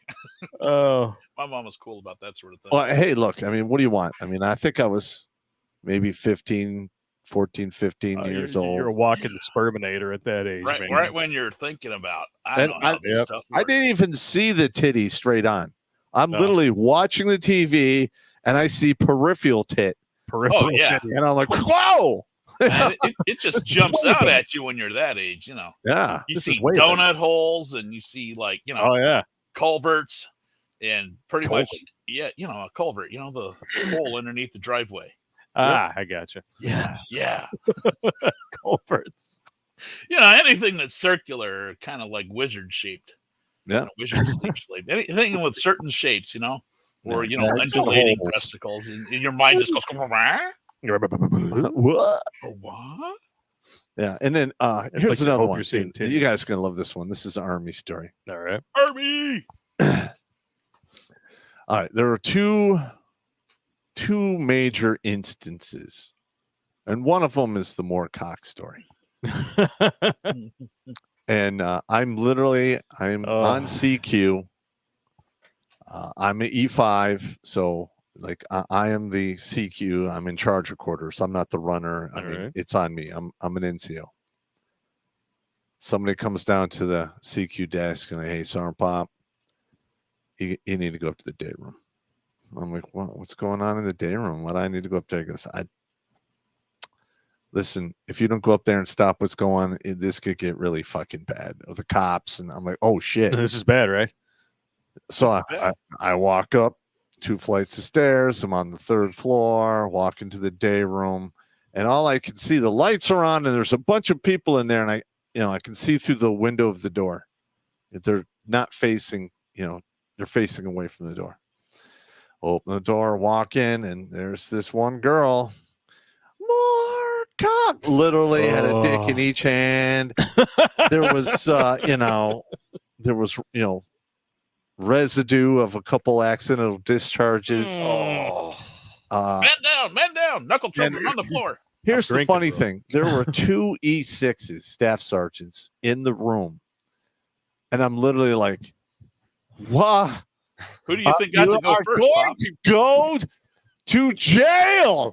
Oh. My mom was cool about that sort of thing. Well, hey, look, I mean, what do you want? I mean, I think I was maybe 15 years old. You're a walking sperminator at that age. Right when you're thinking about, I don't know how this stuff I works. didn't even see the titty straight on. I'm literally watching the TV, and I see peripheral tit. Peripheral yeah. titty. And I'm like, whoa! And it just jumps out at you when you're that age, Yeah. You this see is way donut better. holes, and you see Oh yeah. culverts, and pretty Culvert. much, a culvert, the hole underneath the driveway. I gotcha. Yeah. Culverts. Anything that's circular, kind of like wizard shaped. Yeah. Wizard shaped. Anything with certain shapes, or Yeah, that's undulating holes. testicles, and your mind just goes, What? what? Yeah. And then It's here's like you another hope one. you're seeing You titties. guys are going to love this one. This is an Army story. All right. Army. All right. There are two major instances, and one of them is the Moorcock story. And I'm on CQ. I'm an E5, so like I am the CQ. I'm in charge of quarters. I'm not the runner. I mean, right. it's on me. I'm an NCO. Somebody comes down to the CQ desk and hey, Sergeant Pop, you need to go up to the day room. I'm like, what's going on in the day room? What do I need to go up there? He goes, listen, if you don't go up there and stop what's going on, this could get really fucking bad. The cops. And I'm like, oh shit. This is bad, right? So I walk up 2 flights of stairs. I'm on the 3rd floor, walk into the day room, and all I can see, the lights are on, and there's a bunch of people in there, and I can see through the window of the door. They're not facing, they're facing away from the door. Open the door, walk in, and there's this one girl. More cock. Literally had a dick in each hand. There was, residue of a couple accidental discharges. Men down, knuckle children on the floor. Here's the drinking, funny bro. thing. There were 2 E6s, staff sergeants, in the room. And I'm literally like, what? Who do you think got to go are first, going Pop? to go to jail.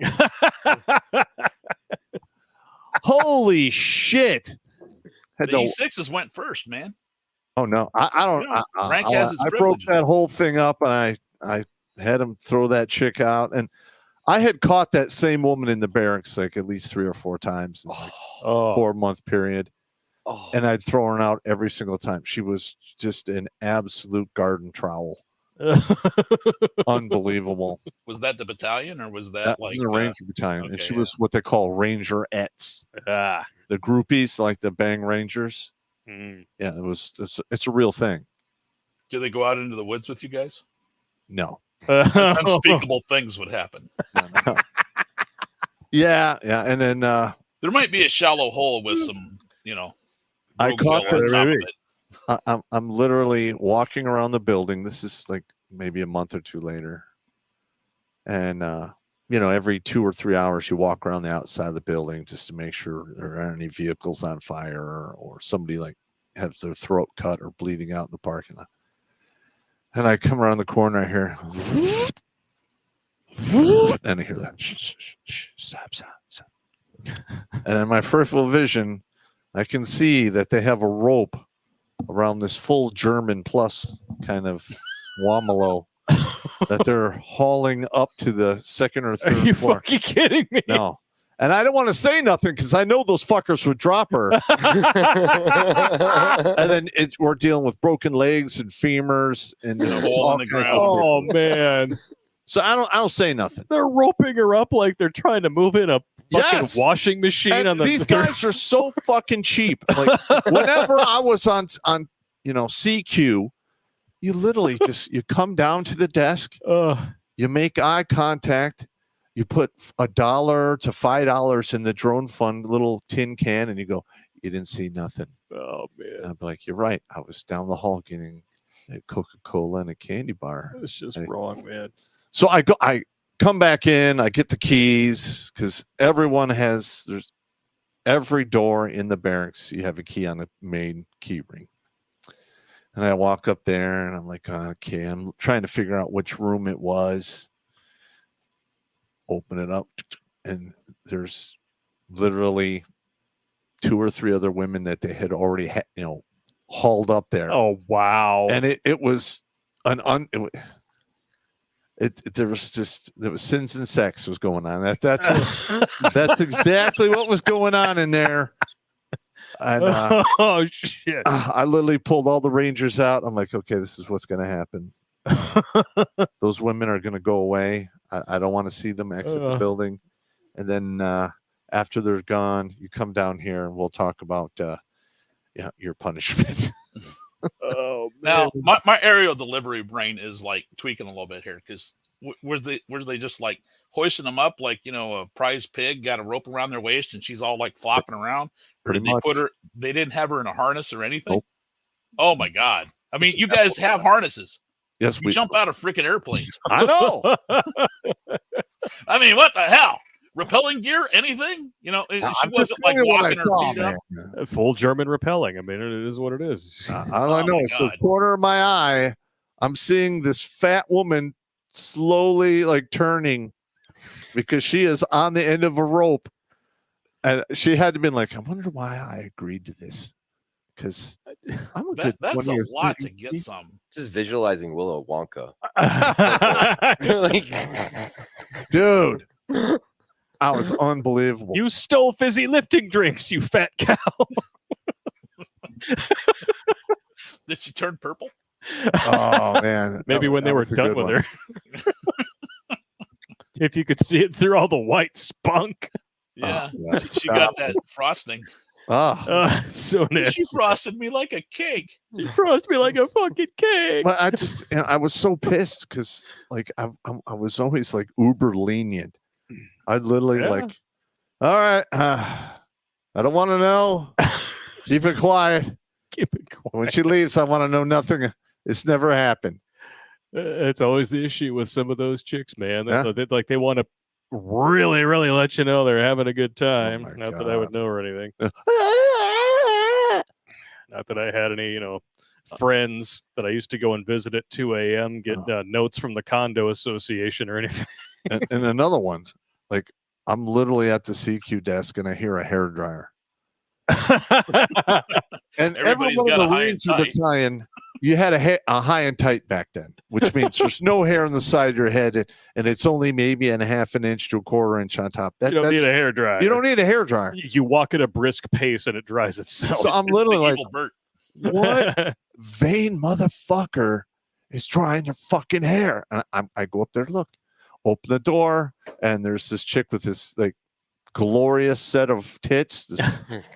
Holy shit. The Had no- E6s went first, man. Oh no, I don't. Rank has its I broke privileges. that whole thing up, and I had him throw that chick out, and I had caught that same woman in the barracks like at least 3 or 4 times in like a 4-month period, and I'd throw her out every single time. She was just an absolute garden trowel, unbelievable. Was that the battalion, or was that, That like was in a Ranger battalion, and okay, she was what they call Rangerettes, the groupies, like the Bang Rangers. Yeah, it's a real thing. Do they go out into the woods with you guys? No. Unspeakable things would happen. Yeah, and then There might be a shallow hole with some, you know. I rogue caught bill on the- top of maybe. it. I'm literally walking around the building. This is like maybe a month or two later. And, you know, every 2 or 3 hours, you walk around the outside of the building just to make sure there aren't any vehicles on fire or somebody like has their throat cut or bleeding out in the parking lot. And I come around the corner, I hear, and I hear that, stop. And in my peripheral vision, I can see that they have a rope around this full German plus kind of wamalo that they're hauling up to the second or Are third you floor. fucking kidding me? No. And I don't want to say nothing because I know those fuckers would drop her. And then we're dealing with broken legs and femurs and There's a there's hole all in the kinds ground. of- Oh man, So I don't say nothing. they're roping her up like they're trying to move in a fucking Yes. washing machine And on the. these guys are so fucking cheap. Like whenever I was on you know CQ, you literally just you come down to the desk, you make eye contact, you put $1 to $5 in the drone fund little tin can, and you go, you didn't see nothing. Oh man, And I'm like, you're right. I was down the hall getting a Coca-Cola and a candy bar. that's just I- wrong, man. So I come back in, I get the keys because everyone has there's every door in the barracks, you have a key on the main key ring. And I walk up there and I'm like, okay, I'm trying to figure out which room it was. Open it up, and there's literally 2 or 3 other women that they had already hauled up there. Oh wow, And it was there was sins and sex was going on. That's exactly what was going on in there. And oh shit. I literally pulled all the Rangers out. I'm like, okay, this is what's going to happen. Those women are going to go away. I don't want to see them exit the building. And then after they're gone, you come down here and we'll talk about your punishment. Oh man. Now, my aerial delivery brain is like tweaking a little bit here because were they just like hoisting them up like, you know, a prize pig got a rope around their waist and she's all like flopping around? Or Pretty did they much. put her? They didn't have her in a harness or anything. Nope. Oh my god! I mean, you guys have harnesses. Yes, You jump out of freaking airplanes. I know. I mean, what the hell? Repelling gear? Anything? You know, she I'm just wasn't like telling you what I walking her saw, feet up. man. Full German repelling. I mean, it is what it is. All I Oh know my is the God. corner of my eye, I'm seeing this fat woman slowly like turning because she is on the end of a rope. And she had to been like, I wonder why I agreed to this. Because I'm a good That's a 20 or lot 30 to get some. Just visualizing Willow Wonka. Like, Dude. I was unbelievable. You stole fizzy lifting drinks, you fat cow. Did she turn purple? Oh man. Maybe when they were done with her. If you could see it through all the white spunk. Yeah, yeah. she got that frosting. Oh. So nasty. She frosted me like a cake. She frosted me like a fucking cake. But I was so pissed because like I was always like uber lenient. I literally Yeah. like, all right, I don't want to know. Keep it quiet. Keep it quiet. When she leaves, I want to know nothing. It's never happened. It's always the issue with some of those chicks, man. Yeah. They want to really, really let you know they're having a good time. my Not that I would God. know or anything. Not that I had any, friends that I used to go and visit at 2 a.m. get notes from the condo association or anything. and another one, like I'm literally at the CQ desk and I hear a hair dryer. And every Everybody's one of got the a high and Ranger tight. battalion, you had a high and tight back then, which means there's no hair on the side of your head, and it's only maybe a half an inch to a quarter inch on top. You don't need a hair dryer. You don't need a hair dryer. You walk at a brisk pace and it dries itself. So I'm It's literally the like, evil Bert. what vain motherfucker is drying their fucking hair? And I go up there to look, open the door, and there's this chick with this like glorious set of tits, this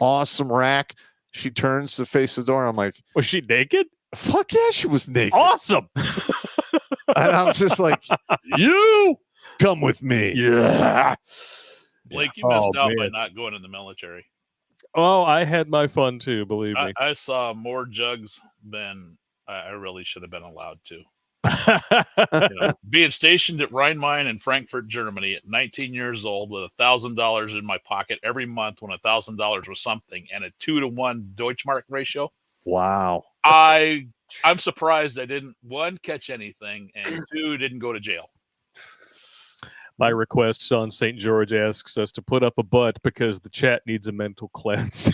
awesome rack. She turns to face the door. I'm like, Was she naked? fuck yeah, she was naked. Awesome. And I'm just like, you come with me. Yeah. Blake, you missed Oh, out by man. not going in the military. Oh, I had my fun too. Believe me. I saw more jugs than I really should have been allowed to. Being stationed at Rhein-Main in Frankfurt, Germany at 19 years old with $1,000 in my pocket every month when $1,000 was something, and a 2-to-1 Deutschmark ratio. Wow. I'm surprised I didn't, 1, catch anything, and 2, didn't go to jail. My request, Son St. George asks us to put up a butt because the chat needs a mental cleanse.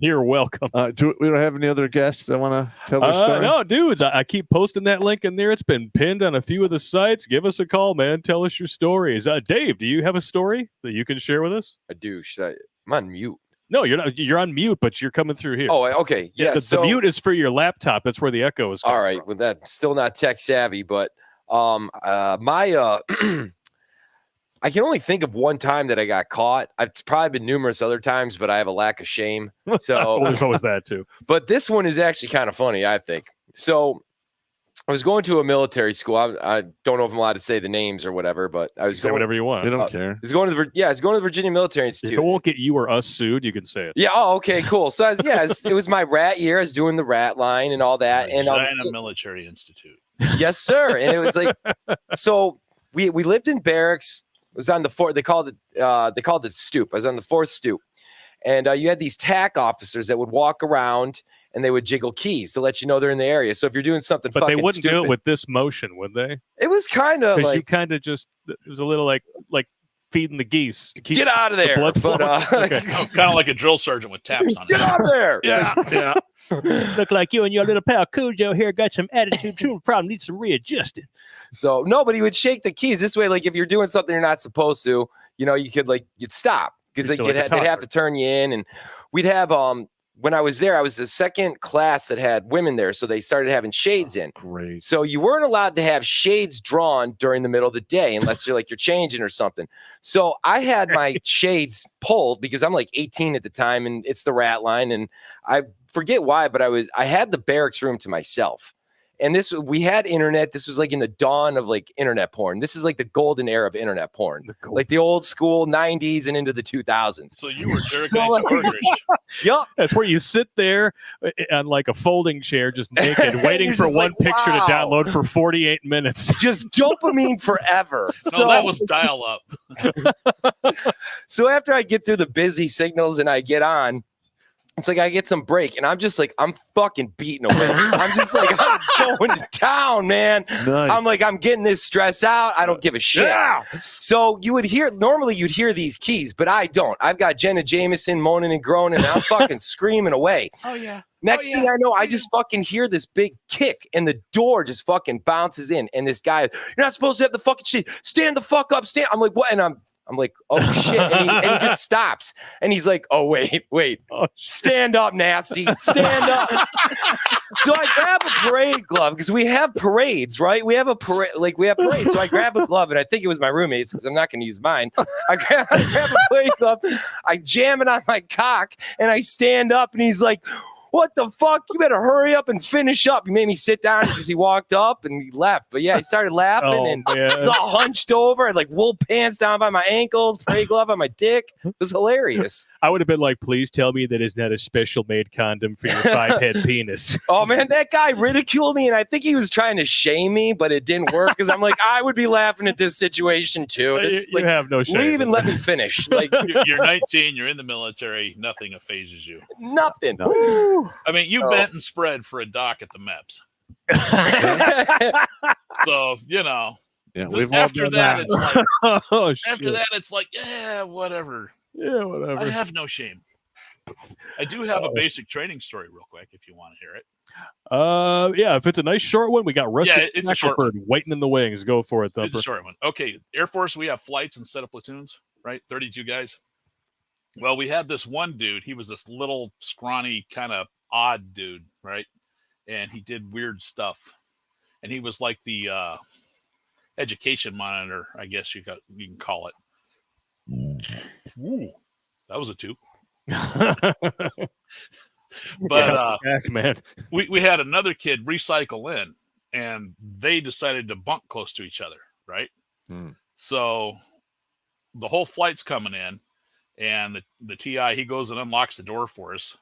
You're welcome. We don't have any other guests that want to tell their story? No, dudes, I keep posting that link in there. It's been pinned on a few of the sites. Give us a call, man. Tell us your stories. Dave, do you have a story that you can share with us? I do. I'm on mute. No, you're not. You're on mute, but you're coming through here. Oh, okay. Yeah. The mute is for your laptop. That's where the echo is coming all right. from. Well, that's still not tech savvy, but I can only think of one time that I got caught. I've probably been numerous other times, but I have a lack of shame. So well, there's always that too. But this one is actually kind of funny, I think. So I was going to a military school. I don't know if I'm allowed to say the names or whatever, but I was Say whatever you want. We don't care. I was going to the Virginia Military Institute. If it won't get you or us sued, you can say it. Yeah. Oh, okay, cool. So it was my rat year. I was doing the rat line and all that. And China Military Institute. yes, sir. And it was like, so we lived in barracks. It was on the fourth. They called it stoop. I was on the 4th stoop, and you had these TAC officers that would walk around and they would jiggle keys to let you know they're in the area. So if you're doing something, but they fucking wouldn't do stupid, it with this motion, would they? it was kind of Because like, you kind of just it was a little like feeding the geese to keep get out of the there. blood But, flowing. Okay. Kind of like a drill sergeant with taps on get it. out of there. Yeah. Look like you and your little pal Cujo here got some attitude to problem, needs some readjusting. So nobody would shake the keys this way. Like if you're doing something you're not supposed to, you could you'd stop because You'd feel like a they'd have talker. to turn you in. And we'd have when I was there, I was the second class that had women there, so they started having shades in. Great. So you weren't allowed to have shades drawn during the middle of the day unless you're changing or something. So I had my shades pulled because I'm 18 at the time, and it's the rat line, and I forget why, but I had the barracks room to myself. And we had internet. This was in the dawn of internet porn. This is the golden era of internet porn, the old school 90s and into the 2000s. So you were Derek So, yup. That's where you sit there on a folding chair, just naked, waiting You're for just one picture to wow. download for 48 minutes. Just dopamine forever. No, that was dial up. So after I get through the busy signals and I get on, it's I get some break, and I'm just I'm fucking beating away. I'm just I'm going to town, man. Nice. I'm I'm getting this stress out. I don't give a shit. Yeah. So normally you'd hear these keys, but I don't. I've got Jenna Jameson moaning and groaning, and I'm fucking screaming away. Oh, yeah. Next thing I know, I just fucking hear this big kick, and the door just fucking bounces in, and this guy, you're not supposed to have the fucking shit. Stand the fuck up. Stand. I'm what? And I'm oh shit, and he just stops, and he's oh wait, Oh, stand up, nasty, stand up. So I grab a parade glove because we have parades, right? We have a parade, we have parades. So I grab a glove, and I think it was my roommate's because I'm not going to use mine. I grab a parade glove, I jam it on my cock, and I stand up, and he's like, what the fuck? You better hurry up and finish up. He made me sit down because he walked up and he left. But yeah, he started laughing and man. I was all hunched over. I had wool pants down by my ankles, parade glove on my dick. It was hilarious. I would have been please tell me that it's not a special made condom for your 5-head penis. Oh man, that guy ridiculed me, and I think he was trying to shame me, but it didn't work because I'm I would be laughing at this situation too. This, You have no shame. leave and let me finish. You're 19, you're in the military, nothing phases you. Nothing. I mean, you bent and spread for a dock at the MEPS. So, Yeah, we've all after done that, that. it's Oh, shit. after that, it's yeah, whatever. Yeah, I whatever. have no shame. I do have a basic training story real quick if you want to hear it. Yeah, if it's a nice short one, we got Rusty Yeah, it's a short Shackelford waiting in the wings. Go for it, It's a Thumper. short one. Okay, Air Force, we have flights instead of platoons, right? 32 guys. Well, we had this one dude. He was this little, scrawny, kind of odd dude, right? And he did weird stuff. And he was like the education monitor, I guess you can call it. Ooh, that was a 2. But Back, man. we had another kid recycle in, and they decided to bunk close to each other, right? So the whole flight's coming in, and the TI, he goes and unlocks the door for us,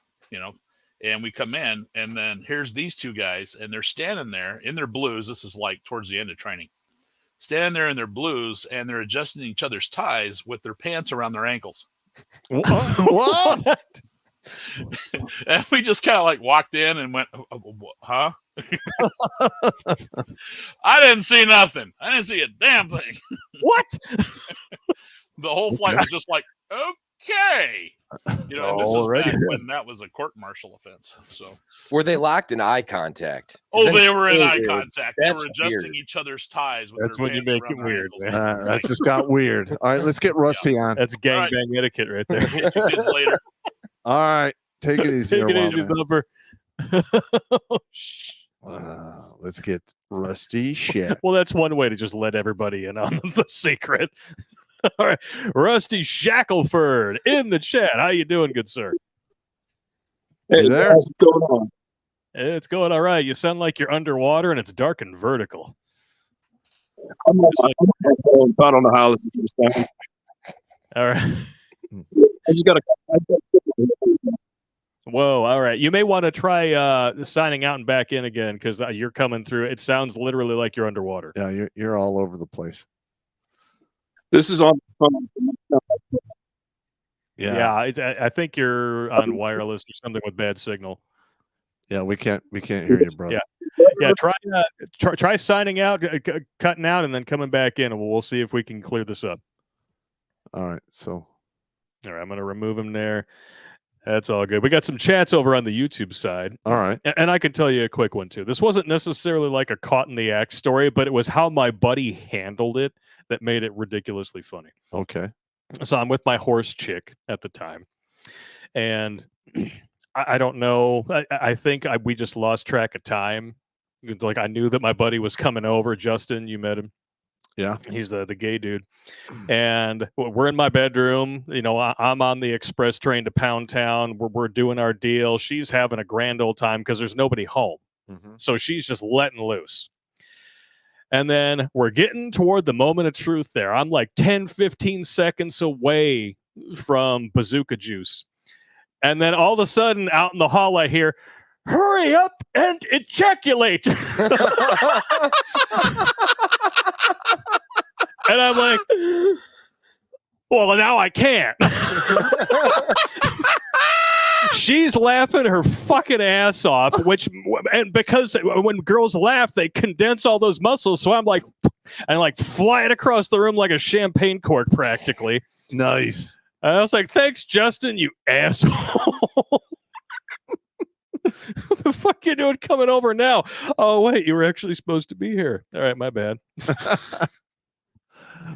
and we come in, and then here's these two guys, and they're standing there in their blues. This is like towards the end of training. Standing there in their blues, and they're adjusting each other's ties with their pants around their ankles. What? And we just kind of like walked in and went, huh? I didn't see nothing. I didn't see a damn thing. What? The whole flight was just like, okay. And this is back when that was a court-martial offense. So Were they locked in eye contact? they were in eye weird. contact. That's They were adjusting weird. each other's ties. With That's their when you pants make it around their weird, ankles. man. That just got weird. All right, let's get Rusty on. That's gangbang etiquette right there. Get you kids later. All right, take it easy. Take it there, easy, Wildman. Thumper. Let's get Rusty shit. Well, that's one way to just let everybody in on the secret. All right, Rusty Shackelford in the chat. How you doing, good sir? You there? How's it going on? It's going all right. You sound like you're underwater and it's dark and vertical. I don't know how this is going to sound. All right. I just got to. Whoa. All right. You may want to try signing out and back in again because you're coming through. It sounds literally like you're underwater. Yeah, you're all over the place. This is on. Yeah. I think you're on wireless or something with bad signal. Yeah, we can't hear you, brother. Yeah. Try signing out, cutting out, and then coming back in, and we'll see if we can clear this up. All right. So. All right. I'm going to remove him there. That's all good. We got some chats over on the YouTube side. All right. And I can tell you a quick one, too. This wasn't necessarily like a caught in the act story, but it was how my buddy handled it that made it ridiculously funny. Okay. So I'm with my horse chick at the time. And I don't know. I think we just lost track of time. Like I knew that my buddy was coming over. Justin, you met him. Yeah. He's the gay dude. And we're in my bedroom. I'm on the express train to Pound Town. We're doing our deal. She's having a grand old time because there's nobody home. Mm-hmm. So she's just letting loose. And then we're getting toward the moment of truth there. I'm like 10, 15 seconds away from bazooka juice. And then all of a sudden out in the hall, I hear, hurry up and ejaculate. And I'm like, well, now I can't. She's laughing her fucking ass off, and because when girls laugh, they condense all those muscles. So I'm like, flying across the room like a champagne cork practically. Nice. And I was like, thanks, Justin, you asshole. What the fuck you doing coming over now? Oh, wait, you were actually supposed to be here. All right, my bad.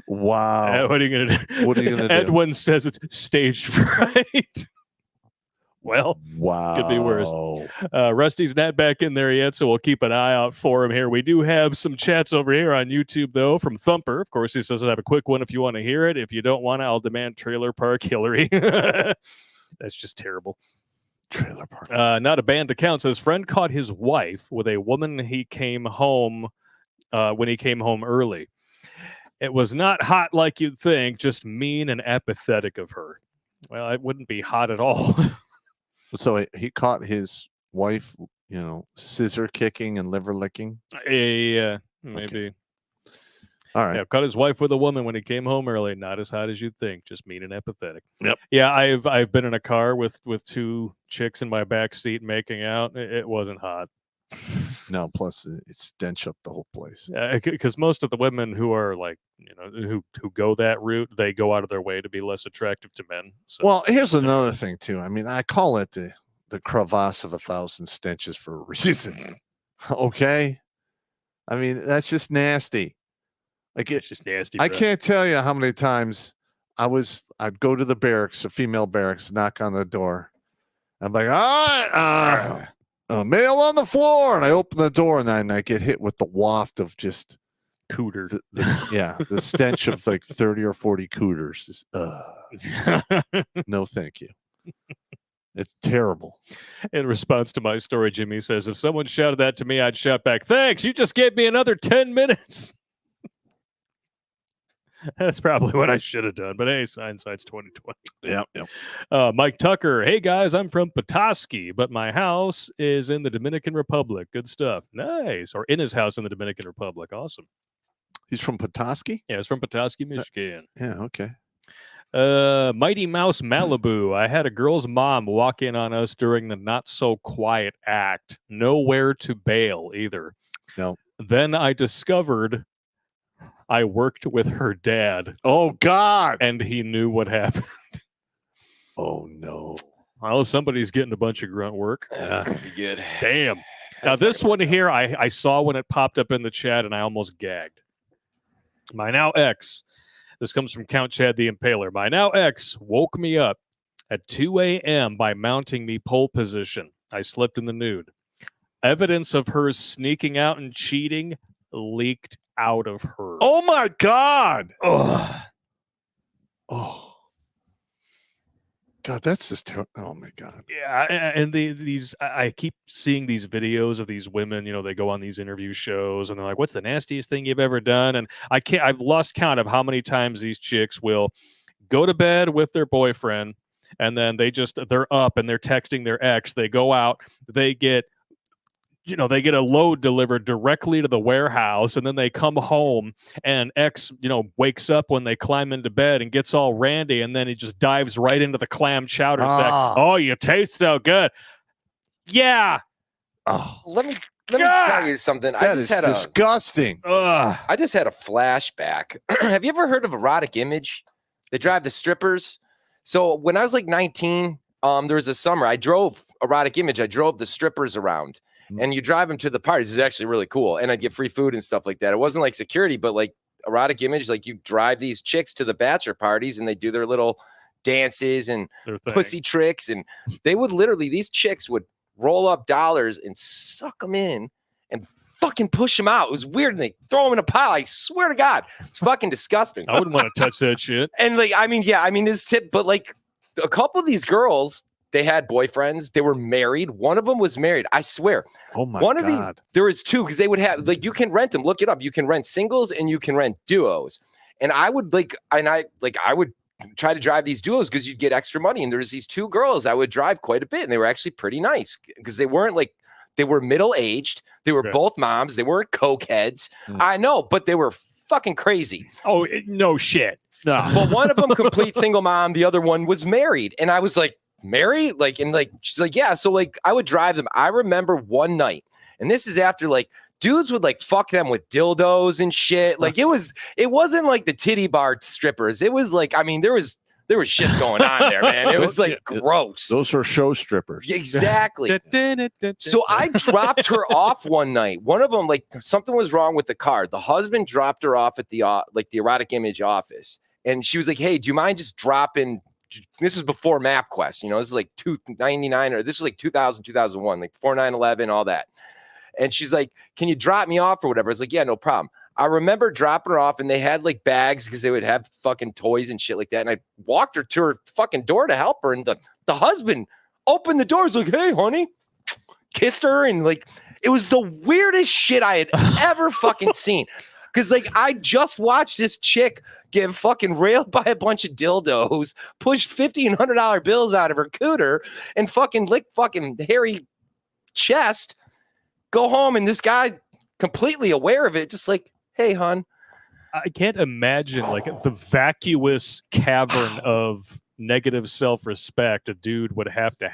Wow. What are you going to do? What are you going to do? Edwin says it's stage fright. Well, wow. could be worse. Rusty's not back in there yet, so we'll keep an eye out for him here. We do have some chats over here on YouTube, though, from Thumper. Of course, he says I have a quick one if you want to hear it. If you don't want to, I'll demand Trailer Park Hillary. That's just terrible. Trailer Park. Not a band account says friend caught his wife with a woman he came home when he came home early. It was not hot like you'd think, just mean and apathetic of her. Well, it wouldn't be hot at all. So he caught his wife, scissor kicking and liver licking. Yeah, maybe. Okay. All right. Yeah, caught his wife with a woman when he came home early. Not as hot as you'd think, just mean and apathetic. Yep. Yeah, I've been in a car with two chicks in my back seat making out. It wasn't hot. No, plus it stench up the whole place. Because most of the women who are like, who go that route, they go out of their way to be less attractive to men. So. Well, here's another thing too. I mean, I call it the crevasse of 1,000 stenches for a reason. Okay, I mean that's just nasty. Like it's just nasty. I bro. can't tell you how many times I'd go to the barracks, a female barracks, knock on the door. I'm like, all right, a male on the floor, and I open the door, and then I get hit with the waft of just cooter. The stench of like 30 or 40 cooters. No, thank you. It's terrible. In response to my story, Jimmy says, if someone shouted that to me, I'd shout back, thanks, you just gave me another 10 minutes. That's probably what I should have done. But hey, hindsight's 2020. Yep. Mike Tucker. Hey guys, I'm from Petoskey, but my house is in the Dominican Republic. Good stuff. Nice. Or in his house in the Dominican Republic. Awesome. He's from Petoskey? Yeah, he's from Petoskey, Michigan. Yeah, okay. Mighty Mouse Malibu. I had a girl's mom walk in on us during the not so quiet act. Nowhere to bail either. No. Then I discovered I worked with her dad. Oh, God. And he knew what happened. Oh, no. Well, somebody's getting a bunch of grunt work. That'd be good. Damn. Now, this one here, I saw when it popped up in the chat, and I almost gagged. My now ex, this comes from Count Chad the Impaler. My now ex woke me up at 2 a.m. by mounting me pole position. I slept in the nude. Evidence of her sneaking out and cheating leaked out of her. Oh, my God. Ugh. Oh. God, that's just terrible. Oh, my God. Yeah, and I keep seeing these videos of these women, they go on these interview shows and they're like, what's the nastiest thing you've ever done? And I've lost count of how many times these chicks will go to bed with their boyfriend and then they're up and they're texting their ex. They go out, they get a load delivered directly to the warehouse, and then they come home and ex, wakes up when they climb into bed and gets all randy, and then he just dives right into the clam chowder sack. Oh, you taste so good. Yeah. Oh, Let me tell you something. that is disgusting. I just had a flashback. Have you ever heard of Erotic Image? They drive the strippers. So when I was like 19, there was a summer I drove Erotic Image. I drove the strippers around. And you drive them to the parties. It's actually really cool. And I'd get free food and stuff like that. It wasn't like security, but like Erotic Image, like you drive these chicks to the bachelor parties and they do their little dances and pussy tricks. And they would these chicks would roll up dollars and suck them in and fucking push them out. It was weird. And they throw them in a pile. I swear to God, it's fucking disgusting. I wouldn't want to touch that shit. And this tip, but like a couple of these girls, they had boyfriends. They were married. One of them was married. I swear. Oh my God. There was two because they would have you can rent them. Look it up. You can rent singles and you can rent duos. And I would I would try to drive these duos because you'd get extra money. And there's these two girls I would drive quite a bit, and they were actually pretty nice because they weren't they were middle aged. They were both moms. They weren't coke heads. I know, but they were fucking crazy. Oh no shit. No. But one of them complete single mom. The other one was married, and I was like. Married? She's like, yeah. So I would drive them. I remember one night, and this is after dudes would fuck them with dildos and shit. It wasn't like the titty bar strippers. It was there was shit going on there, man. It was gross. Those are show strippers. Exactly. So I dropped her off one night. One of them, something was wrong with the car. The husband dropped her off at the Erotic Image office. And she was like, hey, do you mind just dropping? This is before MapQuest, this is like 299 or this is like 2000, 2001, like 4911, all that. And she's like, can you drop me off or whatever? I was like, yeah, no problem. I remember dropping her off and they had bags because they would have fucking toys and shit like that. And I walked her to her fucking door to help her. And the husband opened the door. He's like, hey, honey, kissed her. And it was the weirdest shit I had ever fucking seen. Because I just watched this chick get fucking railed by a bunch of dildos, push $1,500 bills out of her cooter, and fucking lick fucking hairy chest, go home, and this guy completely aware of it, just hey, hon. I can't imagine the vacuous cavern of negative self-respect a dude would have to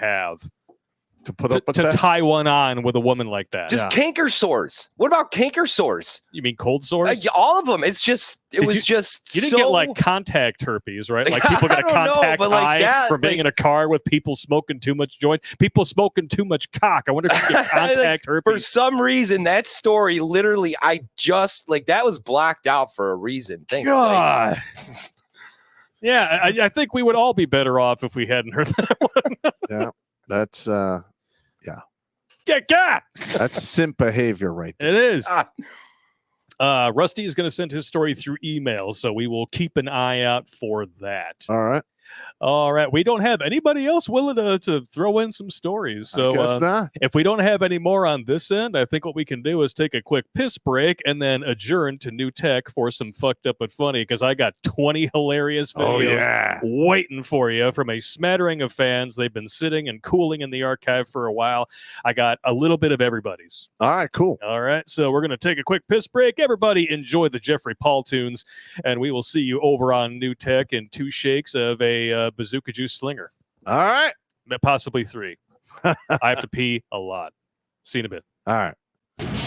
put up with to that? tie one on with a woman like that. Just canker sores. What about canker sores? You mean cold sores? All of them. It's just, you didn't get contact herpes, right? People got a contact eye from being in a car with people smoking too much joints, people smoking too much cock. I wonder if you get contact herpes. For some reason, that story literally, I just that was blacked out for a reason. Thanks. God. Yeah, I think we would all be better off if we hadn't heard that one. Yeah, that's that's simp behavior right there. It is. Rusty is going to send his story through email, so we will keep an eye out for that. All right. All right. We don't have anybody else willing to throw in some stories. So I guess not. if we don't have any more on this end, I think what we can do is take a quick piss break and then adjourn to New Tech for some fucked up but funny, because I got 20 hilarious videos waiting for you from a smattering of fans. They've been sitting and cooling in the archive for a while. I got a little bit of everybody's. All right, cool. All right. So we're going to take a quick piss break. Everybody enjoy the Jeffrey Paul tunes, and we will see you over on New Tech in 2 shakes of a bazooka juice slinger. All right. Possibly 3. I have to pee a lot. See you in a bit. All right.